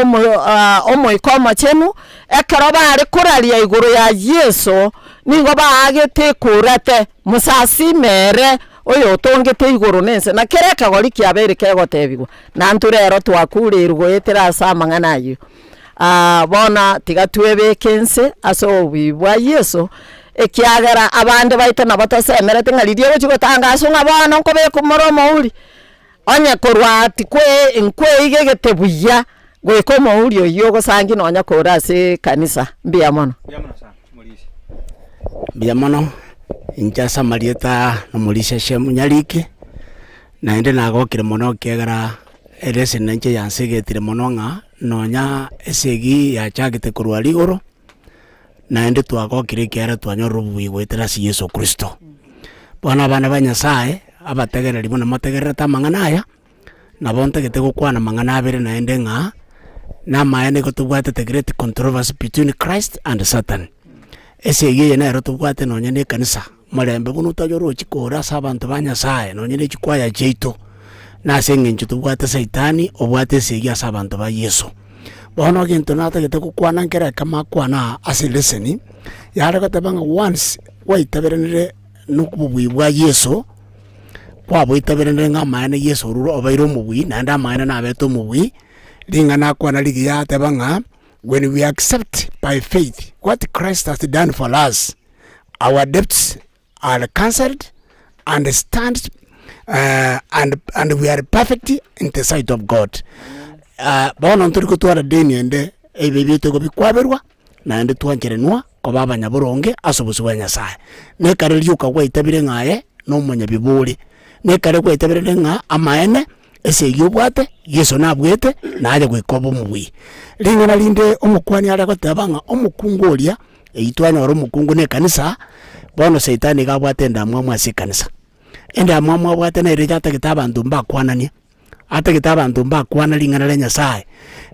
omoikomo chenu ekero bari kuralia iguru ya Yesu ningo baagete kurate musasi mere oyo tongete iguru nense na kereka gori kiabere kegotebigwa na nturero twakurirwo etera samangana yo bona tigatwebe kense aso bibwa Yesu ekiagera abande baita na batasemere tingalirie gutanga ngabana nko be kumoromo uri onye korwati kwe enkwe igegetebuya gwikomo uri oyo gosangi nonya korase kanisa mbia mono injasa marieta no mulisha shemu nyaliki na ende nagokire mono kiagara erese nanje yansegetire mono nga nonya esegi ya chagite kurwa ligoro na ende twagokire kiara twanyoro bwigwetera si Yesu Kristo bona bana banyasaye abategera limona mategerera tamangana aya na bonte gete gukwana mangana abere na ende nga na maene gotubwate the great controversy between Christ and Satan esegi yena ero tubwate nonya ne kanisa marembe buno tajoro chikora sabantu banyasaye nonya ne chikwaya jeito na sengenchu tubwate Saitani obwate segi asabantu ba Yesu bono gento nata gete gukwana nkera kama kwana asileseni yara gatabanga once waitaberenere nukububwa Yesu kwa boitaberenere ngamaene Yesu ruro obairo mubwi na nda maene na beto mubwi lingana kwana ligi ya tabanga when we accept by faith what Christ has done for us our debts are cancelled and stand and we are perfect in the sight of God. Bono nturiko twara deni ende ebebito gobikwaberwa na ende twanjerenwa ko babanya boronge asobusu banyasaye ne kareliuka gwitabire ngaye no munya bibuli ne kare gwitabire nga amaene ese yobwate Yesu nabwete na aje gwikobo mubwi lingana linde omukwani ara gotabanga omukungoria eitwana oro mukungu ne kanisa bono Saitani gabwate ndamwa si kanisa enda mwamwa bwate na irejata kitabantu mbakwanania ate kitabantu mbakwana lingana le Nyasaye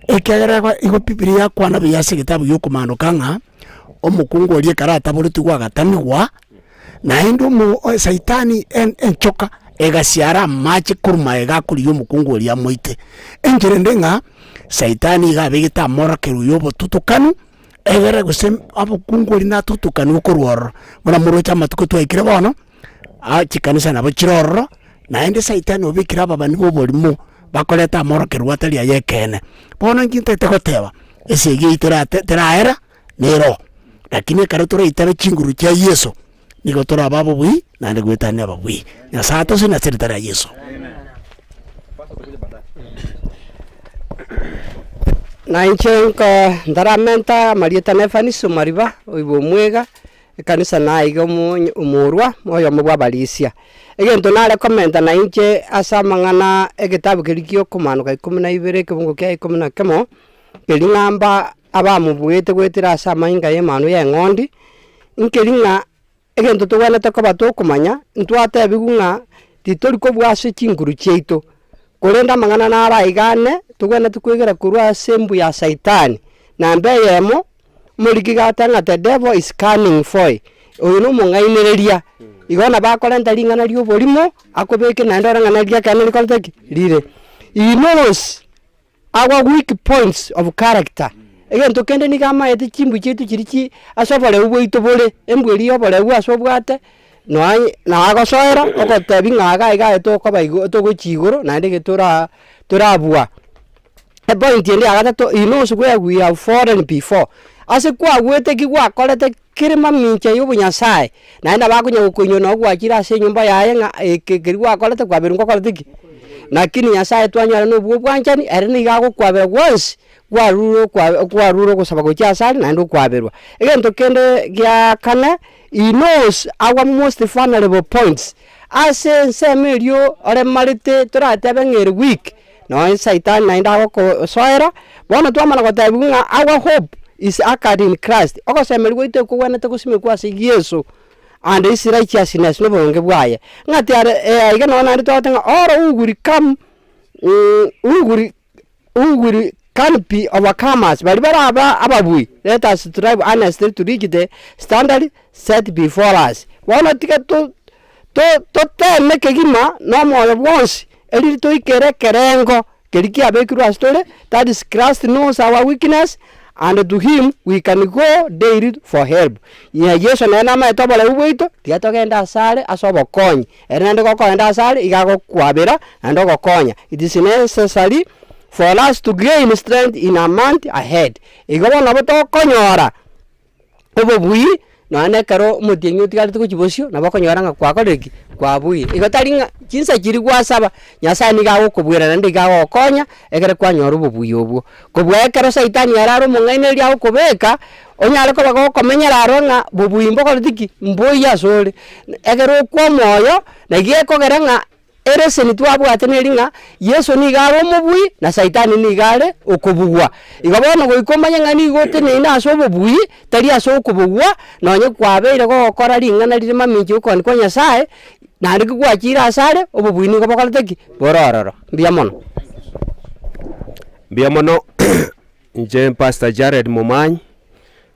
ekagera iko Biblia kwana byase kitabu yokumano kanga omukungu olie karata buluti gwa gatamiwa na endo mu Saitani enchoka egasiara machi kuruma egakuri yomukungu olie amoite enjerendenga Saitani gabegita morakeru yobo tutukanu egere gusem abukungu oli na tutukanu kurworo mura murocha matuko twikire bono chikanisa nabo chiroro na ende Saitani obikira babani bobolimo bakoleta morakeru atali yekene bono nginte tekoteba esege itera nero lakini karatura itabe chinguru cha Yesu niko tora babo bwi na ndegwetane babwi na sato sina sirtara Yesu na inchenko ndaramenta marieta nefaniso mariba oibo mwega kanisa na igo Omurwa moyo mubwa balisia egento na recommenda na inche asamangana egitabu kirikio komano ka 12 kibungo kya 11 kelingamba abamubwete gwetira asamainga yemano ya ngondi inkelinga egento tugwana takoba tokumanya ntwate bigunga titori ko bwase chinguru cheito kolenda mangana na abaigane tugwana tukwegera kurwa sembu ya Saitani na mbeyemo muligigatanga the devil is scanning for oyo no mungainereria igona bakolenda lingana lyo bolimo akobeke na ndora ngana lya kana likolteki lire he knows our weak points of character again to kende ni kama eti chimbu chetu chirichi asobole ubwo itobole embweli obole ubwo asobwate no na agosoera okotebi ngaga iga eto ko baigo to gochigoro na ndege turabua point ndi agatato he knows where we have fallen before ase kwa gwete kigwa kolete kirima minche yubu nyasaye na enda bakunya gukunyo no gwakira ase nyumba yaye nga kirigwa kolete kwa birungo kolete lakini nyasaye twanyara no bwo bwanchani ereni gago kwabera once kwa ruro kusaba ko cyasali na ndo kwaberwa egento kende gya kana he knows our most vulnerable points ase semerio ore malite turatebe ngere week no satan na ndo ko soera bona twamana ko tabunga our hope is anchored in Christ oko semerio ite ko wana te kusime kwa se Yesu and his righteousness no bonge bwaye ngati are iga no na ndo tanga oro uguri come uguri can be overcomers but ababui let us strive honestly to reach the standard set before us wana tika to make gima no more once eli to ikere kerengo keliki abekiru story that is Christ knows our weakness and to him we can go daily for help ya Yesu na nama etobola ubuito tiatogenda sare asobo konyi erende ko koenda sare igago kwabera ando ko konya it is necessary for us to gain strength in a month ahead igabo na boto konyora obobui no ane karo mutinyo tikali tukibosio na bakonyora nga kwa koleki kwa bui igataringa kinsa kiri gwasaba nyasaye ni gago kubwira ndi gago konya egere kwa nyora obobui obwo kubwa karo saitani yararo mungaine lya ukubeka onyale ko bago komenyera aronga bobui mboko litiki mboya sole egere kwa moyo na gieko geranga erese ni twabwate neringa Yesu ni garo mubui na saitani ni gare okubugwa igabona go ikomanya ngani gote ni na so bubui tari aso okubugwa nonye kwabeire go okora ringana rire maminji ukoni kwa nyasaye na ari gwakira asare obubui ni gobokalteki borororo biamono nje Pastor Jared Momanyi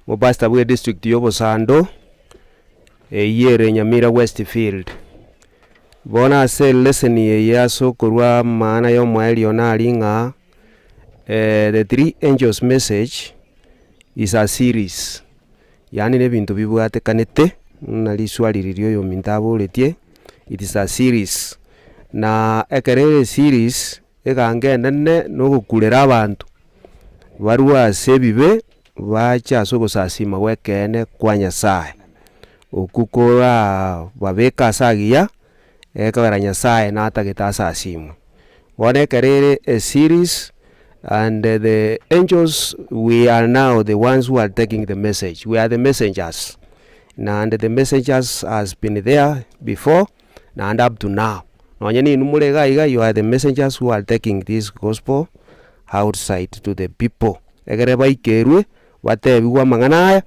mo pastor bwe district yobo Sando yere Nyamira Westfield bona se lesson ye yaso kurwa maana yo mwaeli na alinga the three angels message is a series yani ne bintu bibwate kanete nali swali lilio yo mintabo letie it is a series na ekerere series ekangenda ne no gukulera abantu barua sebibe bacha so gusasima wekene kwa Nyasaye okukora babeka sagia ekabera Nyasaye na atagitasa simu one kerere a series and the angels we are now the ones who are taking the message we are the messengers and the messengers has been there before and up to now nonyeni numulega iga you are the messengers who are taking this gospel outside to the people egere baikerwe batebiwa mangana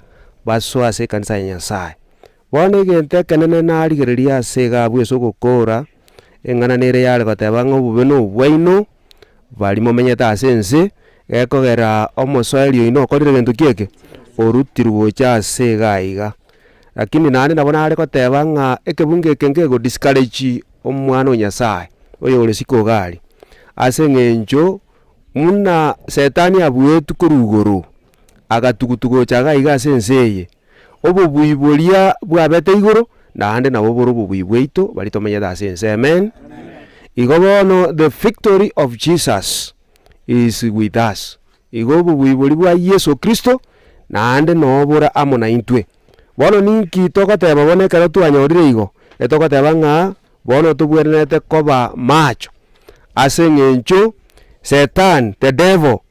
baso ase kanisa Nyasaye bone gente kanene na rigereria sega bweso gukora engana nere yale bateba ngobubeno bwaino bali momenyeta asense gekogera omosoelio ino korire bintu kieke orutirwo cha sega iga lakini nani nabona ari koteba nga ekebunge kenge go discourage omwana Nyasaye oyo ore sikogali asengenjo muna setani abwetu kurugoro agatugutugo chaga iga senseye obubuibolia bwabete igoro na ande nabo borobubibweito balitomenya da sense amen igobono the victory of Jesus is with us igobubuiboli bwa Yesu Kristo na ande nobora amona intwe bono ninki tokoteba bonekera twanyorire igo etokoteba nga bono tubwerenete koba macho asengencho Satan the devil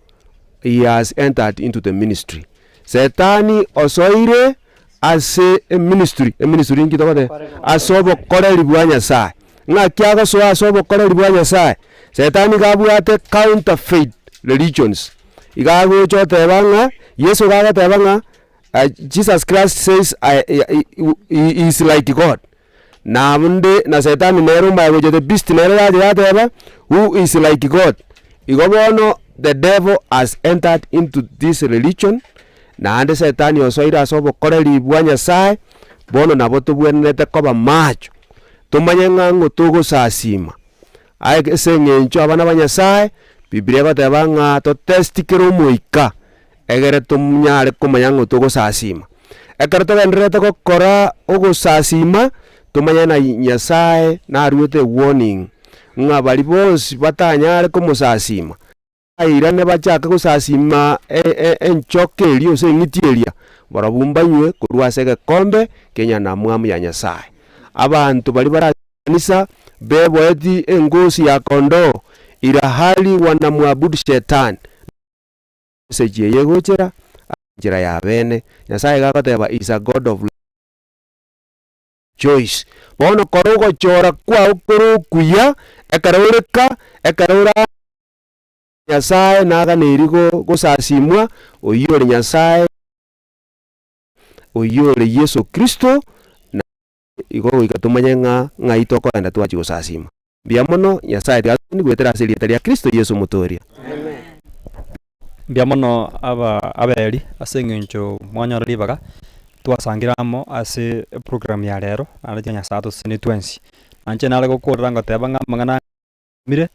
he has entered into the ministry Satani osoire ase ministry ngi tokote asobo koreri bwa Nyasaye nga kyaga so asobo koreri bwa Nyasaye Satani gabwate counterfeit religions igago chote banga Yesu gaga tebanga Jesus Christ says he is like God na munde na Satani nero mbago the beast nero ya teba who is like God igobono the devil has entered into this religion na ande Satani osoira asobo koreri bwa Nyasaye bono nabo tubwenete koba macho tumanye ngango tugo sasima ai sengencho abana ba Nyasaye Biblia batebanga to testikero moika egere tumnyare kumanya ngo tugo sasima ekarto vendrete ko kora ogo sasima tumanye na Nyasaye na arwete warning nga bali bonsi batanyare ko musasima airane bachaka gusasima enchoka eria ase eng'iti eria barabwo mbanywe korwa ase egekombe kenya na mwamu ya Nyasaye. Abanto bari barakanisa beboeti engosi ya kondoo irahali wanamwabudu shetani seje yegochera njira ya bene. Nyasaye gakoteba is a god of choice. Bono korogo chora kwa ukuru kuya ekaroreka ekarora Nyasaye naga nerigo gusasimwa oyore Nyasaye oyore Yesu Kristo na igo igatumanye nga itoko enda twachi gusasima biamono Nyasaye gatuni gwetera asiri ya Kristo Yesu mutoria. Amen. Biamono abeli asengencho mwanyora libaga twasangiramo ase program ya rero araje Nyasaye sini twensi anche nale gukora ngoteba ng'amangana mire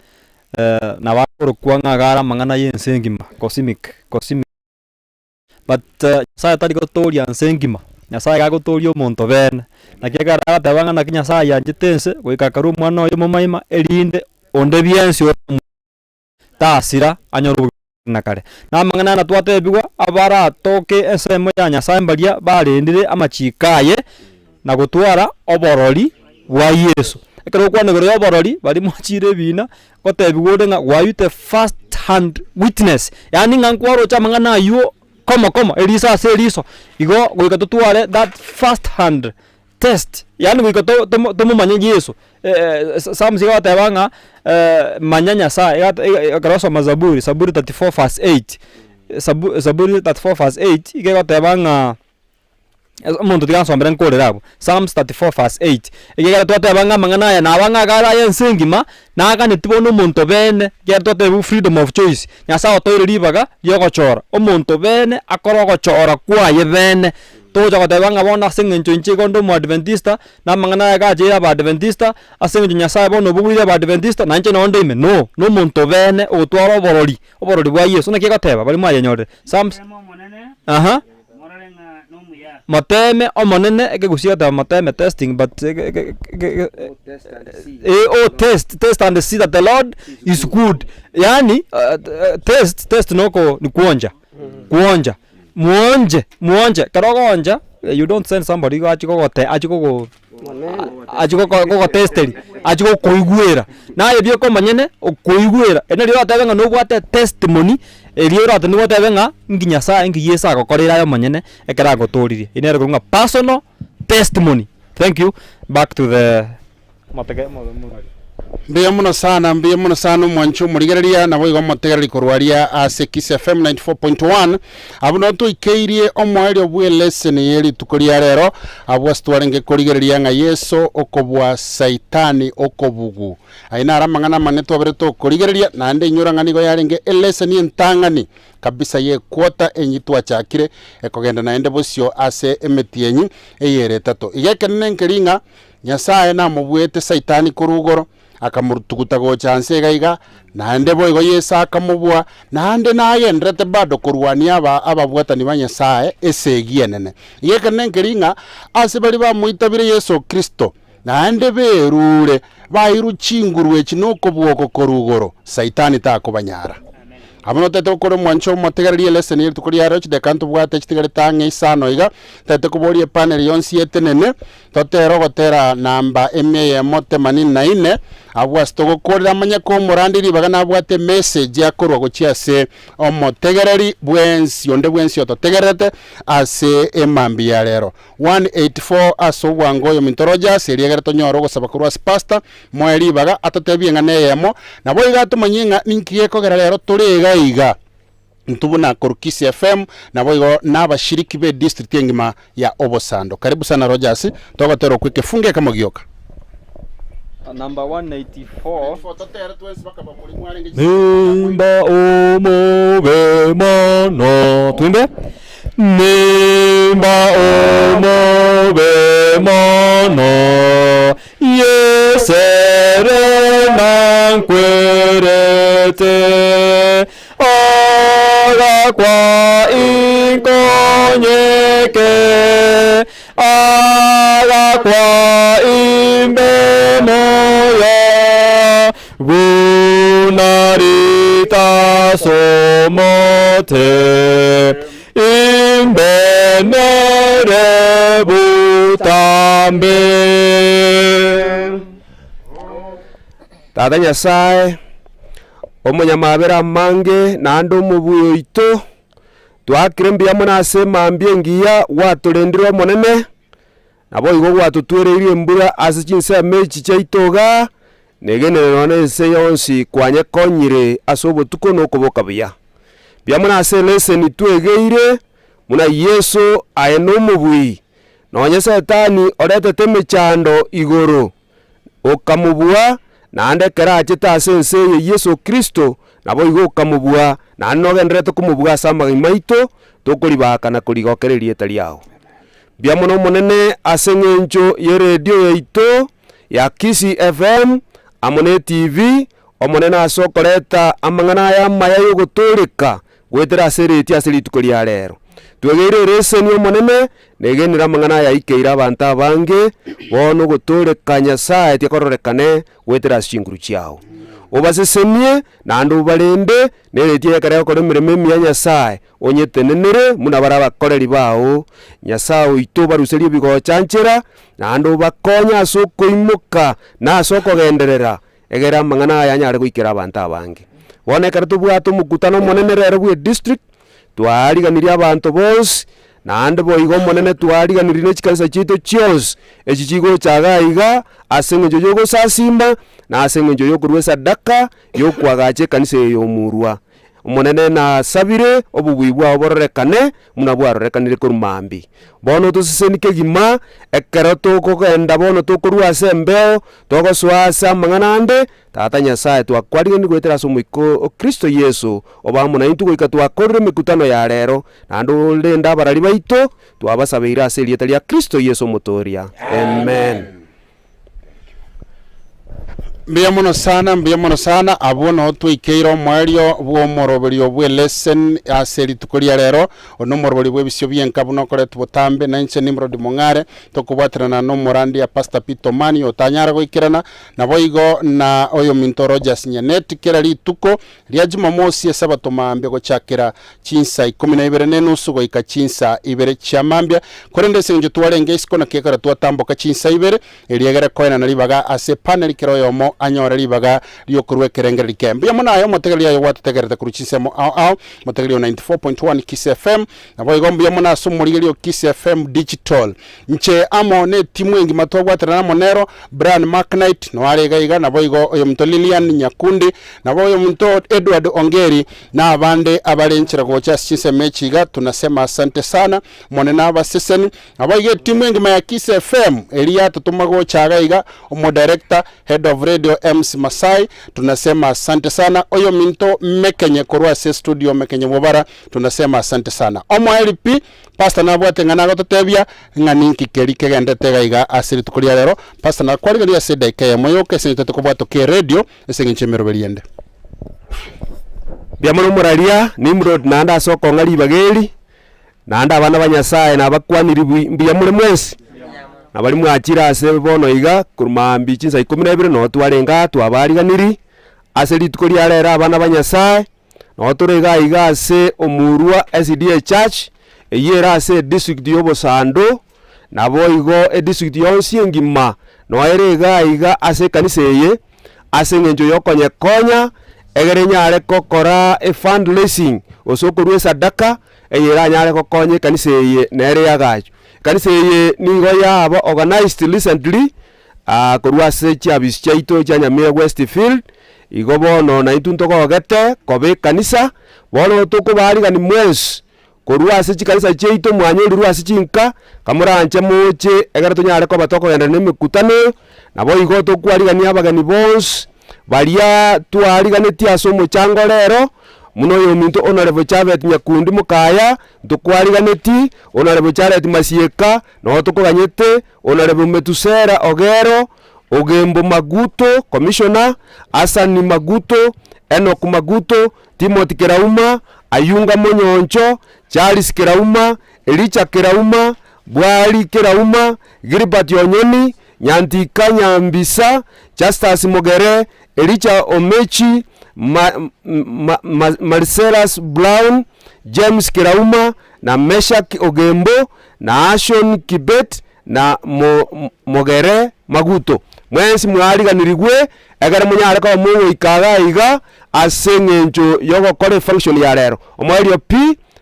na bakoro kwanga gara mangana yensengima cosmic but Nyasaye tari gotoria nsengima Nyasaye gagotoria omonto bene nakigara atabanga na Nyasaye yanjitense goikakaru mwana oyo momaima erinde onde biensi tasira anyoru nakare na mangana na twatebigwa abara toke esemo ya Nyasaye mbaria barendire amachikaye na gutwara oborori bwa Yesu ekero kwane gore oborori bari mochire bina gotebigwa nga why the first hand witness yani ngankwaro cha mangana yo koma elisa se eliso igo goika tutware that first hand test yani goika to manye Yesu Psalms gatebanga manyanya sa garoso mazaburi saburi 34 verse 8 saburi 34 verse 8 igatebanga omuntu tigansomera nkorerabo Psalms 34 verse 8 igera twatebanga mangana ya nabanga gara yensengima naga netibono omuntu bene gera twatebu freedom of choice Nyasaye otoire ribaga yogochora omuntu bene akorogochora kwaye bene toja gotebanga bona sengencho inchigo ndo mu adventista na mangana ya gaje aba adventista asengencho Nyasaye bono bugwire aba adventista nanche no ndime no muntu bene otwara oborori bwa Yesu nakigoteba bali mwayenyore Psalms mateme omonene egegusiata mateme testing but test and see that the Lord is good yani test noko ni kuonja muonje karogonja you don't send somebody go achiko testeri achiko koigwera na ebyo komanyene okoigwera ene ryo atabenga no gwate testimony elio rata ni gwatebenga nginya sa ngi Yesu agokorera yo manyene ekera gotoririe ine rero personal testimony. Thank you. Back to the mbiya muno sana mwancho murigereria na boigo motegereri korwaria ase KISII FM 94.1 abuno tuikeirie omwari obwe lesson yeri tukoria rero abwa stwarenge korigereria nga Yesu okobwa saitani okobugu aina aramangana maneto abere to korigereria na ande inyuranga nigo yarenge lesson yentangani kabisa ye kwota enyitwa chakire ekogenda na ende bosio ase emetienyi eyere tato igekene nkeringa Nyasaye na mubwete saitani korugoro akamurutuguta go chance gaiga nande boigo Yesu akamubwa nande nayenderete bado kurwania ababwatani ba Nyasaye esegienene igekene nkeringa ase bari bamuitabire Yesu Kristo nande berure bairuchingurwe chinoko bwoko korugoro saitani takobanyara amono tete okoro mwancho motegererie lesson yeri tukoria roch de kantu bwate chitigere tange isano iga tete kuborie panel yonsi etenene totero gotera namba emye mote manini na ine abwasto gokorera manya ko morandiri bagana bwate message yakorwa gochia se omotegereri bwensi onde bwensi ototegerete ase emambi ya rero 184 aso bwangoyo mintoroja seriegere tonyoro gosaba kurwa pasta mweri baga atotebienga neyemo na boiga tumanyinga ninkieko gera rero turega iga ntubuna KISII FM na boigo n'abashiriki be district ngima ya Obosando. Karibu sana Rogers togotero kwike funge kama gyoka number 184 Nimba omobe mano twimbe Nimba omobe mano Yesere nankwerete Ola kwa inkonyeke Ala kwa imbe moya munarita somote imbenere butambe. Tata Nyasaye omonyamabera mange nande omubuyo ito twakire mbiamo nase mambie ngiya waturindire omonene nabo igo gwatutwereirie mbura ase chinsemo echi chiaitoga negenere none ense yonsi kwanyekonyire ase obotuko nokoboka buya biamo nase leseni twegeire muna Yesu aye nomubui nonye Satani oretete emechando igoro okamubua nande kerachete ase ense ye Yesu Kristo nabo igo okamubua nande nogenderete kumubua ase amagima maito tokoribaka na kurigokereria rieta riao biamo no monene ase ng'encho ye radio yaito ya KISII FM amone TV omonene ase okoreta amang'ana aya maya yogotoreka gwetera ase reti ase rituko ria rero twegeire reseni omonene negenera amang'ana aya ikeira abantu abange bono gotoreka Nyasaye tiakororekane gwetera ase chinguru chiao obasesenie nande obarende nereti ekare okore emiremo emiya Nyasaye onyetenenere muna bara abakoreri bao Nyasaye oito baruserie ebigocha nande obakonya ase okoimoka na ase okogenderera egera amang'ana aya anyare goikera abantu abange bono ekare tobwate omokutano omonene rero bwa district twariganirie abantu bonsi nande boigo omonene twariganirie na chikanisa chiito chionsi echi chigochaga iga ase eng'encho yogosasimba na ase eng'encho yokorwa esadaka yokwagacha ekanisa eyo Omurwa omonene nasabire obobui bwao bororekane muna bwarorekanire korumambi bono toseseni kegima ekero tokogenda bono tokorwa ase embeo togosoa ase amang'ana ande Tata Nyasaye twakwarigani gwetera ase omoiko Kristo Yesu obamo naintu goika twakorire emekutano ya rero nande orenda abarari baito twabasabeire ase erieta ria Kristo Yesu omotoria amen. Mbia mono sana abono twikeiro mwario bwo moroberio bwe lesson ase ritukoria rero ono moroberio bwe Ebisio Bienka buno koretu botambe na inche Nimrod Mongare tokubwaterana no morandi ya Pastor Peter Mani otanyara goikirana na boigo na oyo Minto Rogers Nyanet kera rituko ria Jumamosi esabato mambe gochakira chinsa 12 nenusu goika chinsa 2 chiamambia korende senjo twarenge isiko na kekara twatamboka chinsa 2 eriegera koina na ribaga ase panel kiroyomo anyora ribaga riokurwe kerengeri kembe yamona ayo motegeri ayo watutegerete kuruchisemo ao motegeri 94.1 KISII FM na boigombe yamona sumurigeri KISII FM digital nche amo ne timu engi matogwatera na monero brand Marknight no aregaiga na boigo oyo mto Lilian Nyakundi na boyo mto Edward Ongeri na abande abalenchira gocha chise mechiga tunasema asante sana monena abaseseni aboige timu engi ya KISII FM elia tutumago chagaiga omo director head of radio MC Masai tunasema asante sana oyo Minto mekenye korwa se studio mekenye mubara tunasema asante sana omo LP pastor nabwate ngana gototebia nganinki keri kegendete gaiga asiri tukuria rero pastor na kwarigeria se daika ya moyo kese tukubwato ke radio esenginche meroberiende biamono moraria Nimrod nanda soko ngari bageri nanda abana banyasaye nabakwaniri biamure mwesi nabali mwachira ase bono iga kurumambi chinsa 12 no twarenga twabariganiri ase ritukoria rero abana banyasaye no turega iga ase Omurwa SDA Church eyera ase district yobosando nabo igo district yonsi engima no erega iga ase kanisa eye ase ng'encho yokonyekonya egere nyare kokora fundraising osokorwa sadaka eyera nyare kokonye kanisa eye nere yagacho kanisa eye nigo yabo organized recently korwa se chabis chaito cha Nyamira Westfield igo bono na intuntogo gete kobe kanisa bono tokobari gani mwes korwa se chikanisa chaito mwanyori rwa se chinka kamuranche moche egere tonyare ko batoko genda nemekutano nabo igo tokwari gani abagani bons baria twari gani tiaso mochango rero muno yo Minto Honorable Chabet Nyakundi mukaya tukwariganeti Honorable Charity Masieka no tukoganyete Honorable Metusera Ogero Ogembo Maguto Commissioner Asani Maguto Enoch Maguto Timothy Kerauma Ayunga Monyoncho Charles Kerauma Elicha Kerauma Bwali Kerauma Gilbert Yonyoni Nyantika Nyambisa Justus Mogere Elicha Omechi Marcellus Brown, James Kirauma na Meshak Ogembo na Ashon Kibet na Mogere Maguto. Mwensi mwariganirigwe egere munyare ko mungu ikaga iga asengenjo yogo kore function ya rero. Omwerio P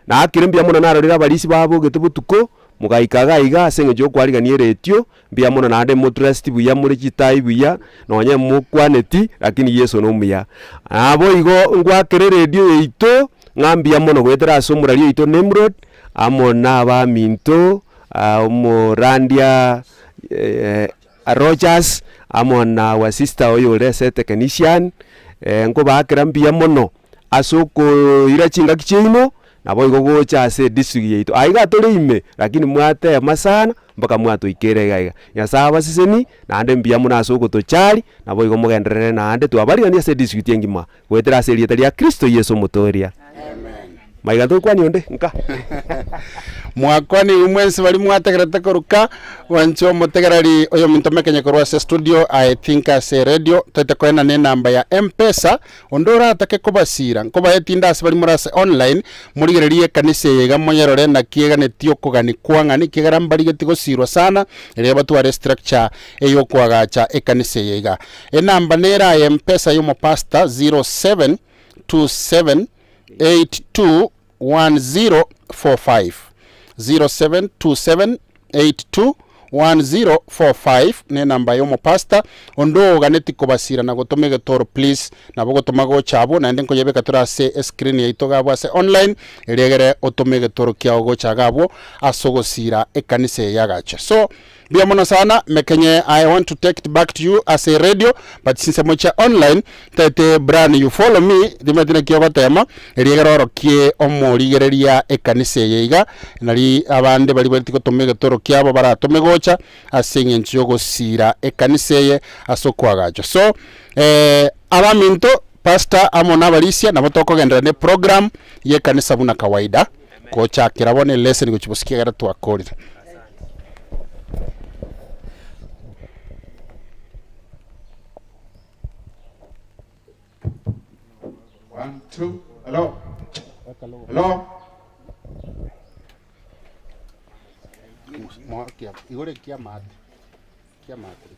na akirimbia muno narorira barisi babo getubutuko mugaikaga iga asengenjo kwariganie retio mbia muno na ande mutrust buya muri kitai buya nonye mukwaneti lakini Yesu no muya. Abo igo ngwakere radio ito ngambia muno gwetera asomurario ito Nimrod amona ba minto Morandia Rogers amona wa sister oyo rese technician ngo bakirambia muno asoko ira chinga kichino nabo igogo chase district yeito aiga tole ime lakini mwate masana mpaka mwato ikere gaiga nyasaba siseni na ande mbia muno asoko to chali nabo igo mugenderere na ande tu abali ngania se district yengima gwetera se lieta ya Kristo Yesu mutoria. Amen. Maigato kwani onde nka mwakwani umwensi bali mwategerete koruka wancho mutegerari oyo muntu mekenya korwa se studio I think as a radio tete kwena ne namba ya M-Pesa ondora atake kubasira nkoba etinda asibali murase online murigererie kanise yega monyerore na kiega ne tio kugani kwanga ni kigara mbali getigo sirwa sana ile batware structure eyo kwagacha ekanise yega enamba nera ya M-Pesa yo mopasta 0727821045 0727821045 ne namba yo mopasta ondo ganeti kobasira na gotomege toro please na bogotomago chabo na ndenko yebeka turase screen ya itoga bwase online eregere otomege toro kya gocha gabo asogosira ekanise yagacha. So biamono sana mekenye I want to take it back to you as a radio but since mocha online tete brand you follow me dimadina kyo batema eregere rokie omorigereria ekanise yega nari abande bali bali tikotomege toro kyabo baratomegocha asinge nchogo sira ekanise asokwagacho. So abaminto pastor amona balisia na botoko gendera ne program ye kanisa buna kawaida kocha kirabone lesson kuchibusikia gara twakorira. One, two, hello. Hello. Morkia, igore kia mate. Kia mate.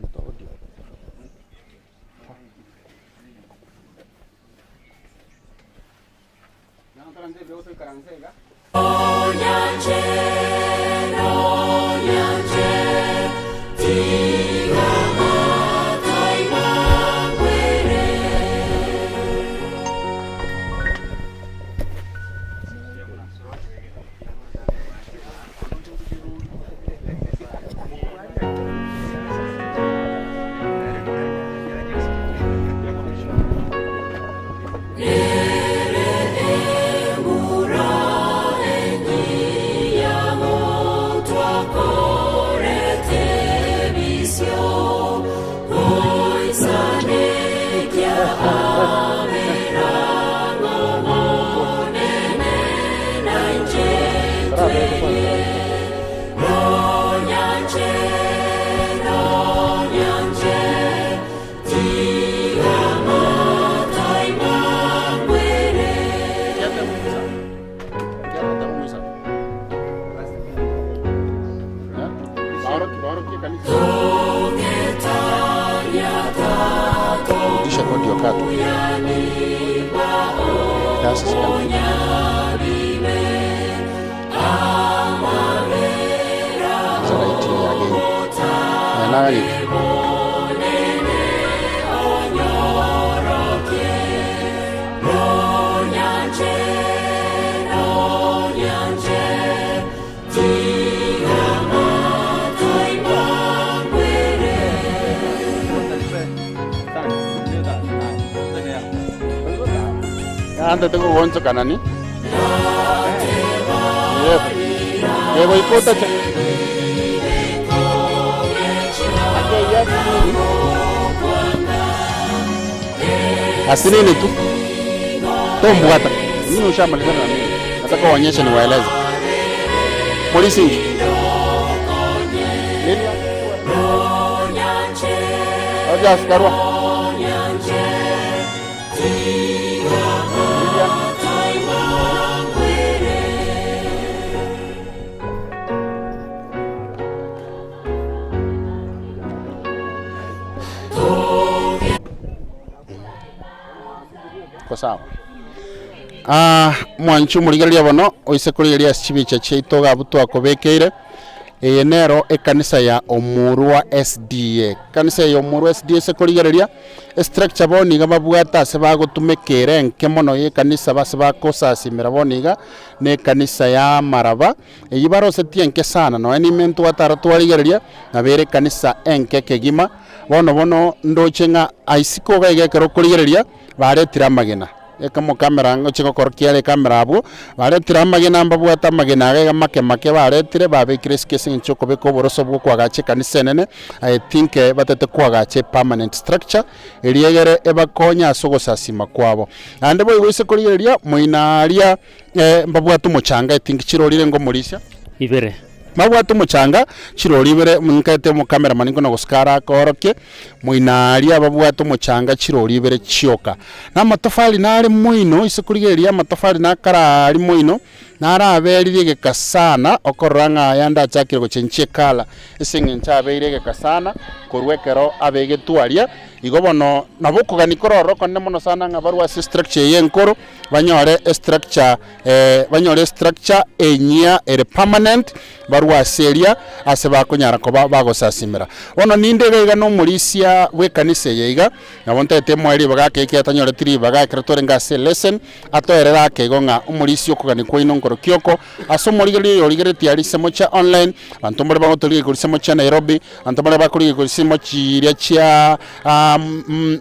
Mtodio. Anda tengo gonzo kanani. Yebo ipota cha. Asinini tu. Tombu hata. Mimi ushamalizana na mimi. Nataka uonyeshe ni waeleze. Polisi nje. Nini? Aja askarwa. Kwa sawa. Mwanchu murigeria bono oise kurigeria chibicha cheito gabutu akobekeire enero ekanisa ya Omurwa SDA. Kanisa ya Omurwa SDA se kurigeria structure boniga babwata se bagotumekere nke mono ye kanisa base bakosasimira boniga ne kanisa ya Maraba eyibaro setienke sana no animento wataratu warigeria nabere kanisa enke kegima bono ndochenga aisiko gaigekero kurigeria baretira magena ekamo kamera ngo chiko korkiale kamera abo baretira magena mbabwata magena ga make baretire babekire skesing choko beko boroso bwo kwagache kanisa nene I think batete kwagache permanent structure eliegere ebakonya asogosasima kwabo ande boy wise kurigeria muinaria mbabwata umuchanga I think chirorire ngo murisha ibere mabwatu muchanga chiroribere munkete mu cameraman ngo nagoskara koroke muinaria babwatu muchanga chiroribere chioka na matofali nari muino isekurigeria matofali nakara ari muino naraberire gekasana okoranga yanda chakire gochenchie kala isingincha aberire gekasana korwekero abegetwaria igobono nabukugani kororo konne mono sana ngabarwa structure yenkoro banyore structure enyia ere permanent barwa seria ase bakonyara ko bagosasimira ono nindege no murisia we kanise yeiga nabonte temweri bagakeke atanyore tiri bagakretore ngase lesson atoerera kegonga umurisi okugani koino nkoro kyoko asomorigeri yorigeri ari semocha online antomore bagotoliye kuri semocha Nairobi antomore bakuri kuri semocha iria chia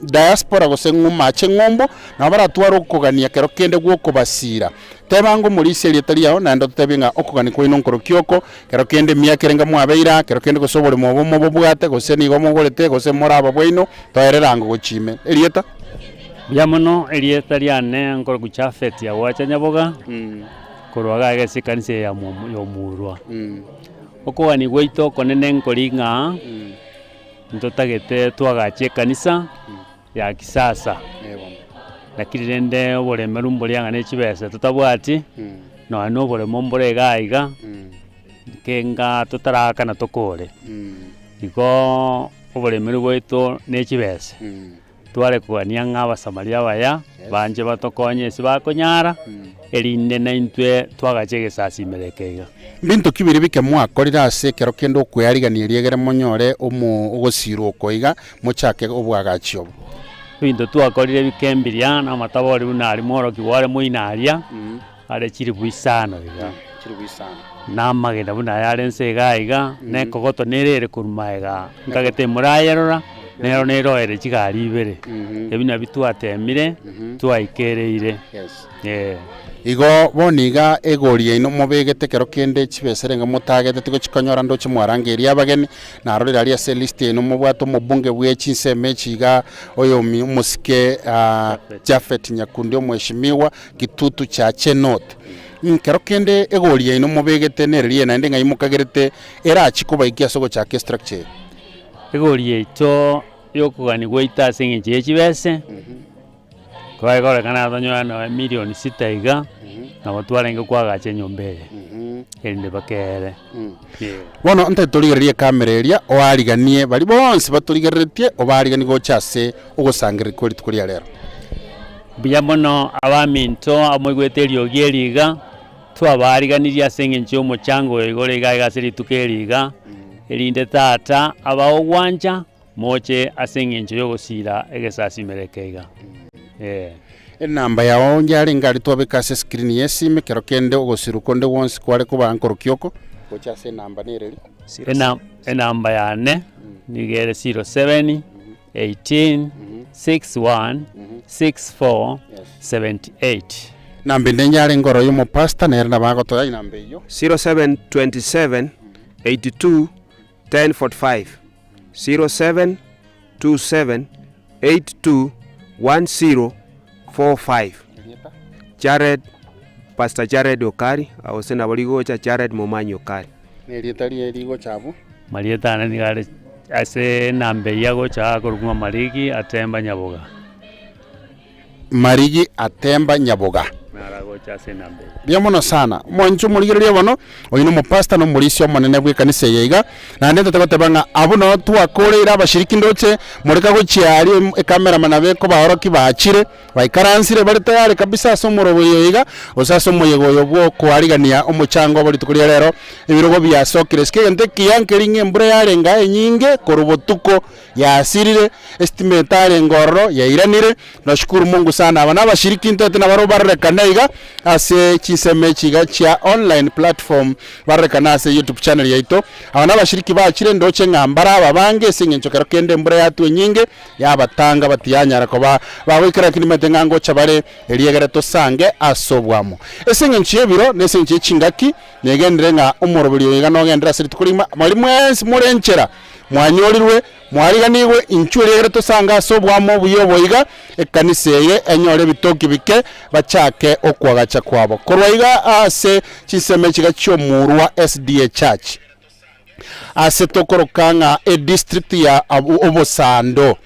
diaspora gosenguma chengombo na baratwara okugania kero kende gwoko basira tebango murisi lietaliao na ndo tebinga okugani koino nkoro kyoko kero kende miakerenga mwabeira kero kende gosobore mobo bobwate goseni gomo golete gosemora ababweino toererango gochime elieta Biamono elieta liane nkoro kuchafet ya wacha nyaboga korwaga gese kanisa ya Omurwa okogani gweito konene nkoringa ntotagete twagache kanisa ya kisasa nakirende oboremeru mborianga nechibese tutabwati no no boremo mborega iga kenga tutaraka na tokore iko oboremeru bweito nechibese tware kugania ng'aba Samaria baya banje batokonye sibakonyara erinde na intwe twagache gesasi merekeiga bintu kibiri bike mwakorira ase kero kendo kwariganiria riegere monyore ogosiro koiga mochake obwagachi obo bintu twakorire bikembiria na matabori unari moro kiware muinaria are chiri buisano iga chiri buisano na magenda buna yarense gaiga ne kogoto nerere kurumaega nkagete murayerora nero nero ere chigari ibere ebina bitwatemire twaikereire igo boniga egorie ino mobegete kero kende chibeserenga mutagete tiko chikonyora ndo chimwarangeria abageni narorira ria se list ino mobwato mobunge bwe chinseme chiga oyo musike Jafet Nyakundi omweshimiwa kitutu cha Chenot kero kende egorie ino mobegete nererie na ndenga imukagerete era chikuba ikiasogo cha structure egorie ito yokugani gweita singi chibese kwa gore kana tonyo na milioni 6 iga na watwara ingo kwagache nyombere ende bakere bono nte toligererie kamera eria oariganie bari bonse batoligeretie obarigani gochase ogosangire kuri tukuri rero biyamono abaminto amwegweterio gieriga twabariganiria singi ncho mochango igore iga seri tukeriga erinde tata abaogwanja moche asingi ncho yogosira egesasi merekeiga enamba yao njari ngari twabekase screen yesime kero kende ogosirukonde wonse kware kuba ankoro kyoko gochase namba nereri enamba yane nigere 07 18 61 64 78 nambe ndenyare ngoro yomo pasta nere nabago to ai nambe yo 0727 82 1045 0727 82 1045 Jared Pastor Jared Okari awosena boligocha Jared Momanyi Okari nerietari erigo chabu marieta nani gare ase nambe yago cha koruguma marigi atemba nyaboga Marigi atemba Nyaboga. Biamono sana mwanchu muligereria bono oyino mupasta no mulisio monene bwe kanisa yeiga na ndete takotebanga abuno twakore ira bashiriki ndoche mureka gochiari kamera manabeko bahoroki bachire baikaransire bari tayari kabisa somoro yeiga osaso moyego bwo kwarigania omuchango bari tukuria rero ibirogo bya sokire ske ente kiyankeringe mbure yarenga enyinge korubotuko ya asirire estimatare ngorro yairanire nashukuru Mungu sana abana bashiriki ntote na baro barrekanaiga ase chiseme chiga chia online platform barekana ase YouTube channel yaito abana bashiriki bachire ndoche ngambara babange singenchokero kende mbure yatu nyinge yabatanga batiyanyara ko bagwikira kinimete ngango chabare eliegere to sange asobwamo esingenchiye biro nesingenchiye chingaki negendere nga umurobiri yiga no gendera siri tukulima mali mwensi murenchera mwanyorirwe mwariganirwe inchuriegere to sanga asobwamo buyoboiga ekaniseye enyore bitoki bike bachake okwagacha kwabo korwaiga ase chiseme chiga Omurwa SDA Church ase tokorokanga district ya Obosando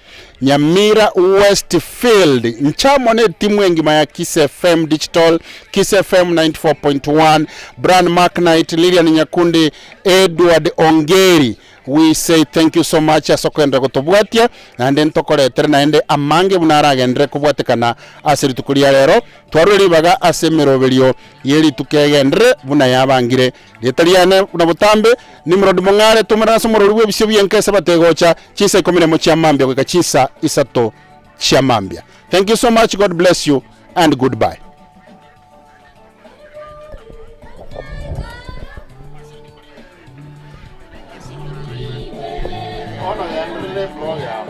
Nyamira Westfield nchamone timu engima ya KISII FM Digital KISII FM 94.1 Brand Mark Knight Lilian Nyakundi Edward Ongeri. We say thank you so much asokwenda kutubwatia na ndende tokoretere na ende amange bunaragendere kubwatekana asiri tukuria rero twaruri baga asemeroberio yeri tukegendere buna yabangire letaliane buna butambe nimrod mongare tumara somoro Ebisio Bienka sabategocha chisa komine mo chiamambia kwa chisa isato chiamambia. Thank you so much, God bless you and goodbye. Ono ya mbele flow ya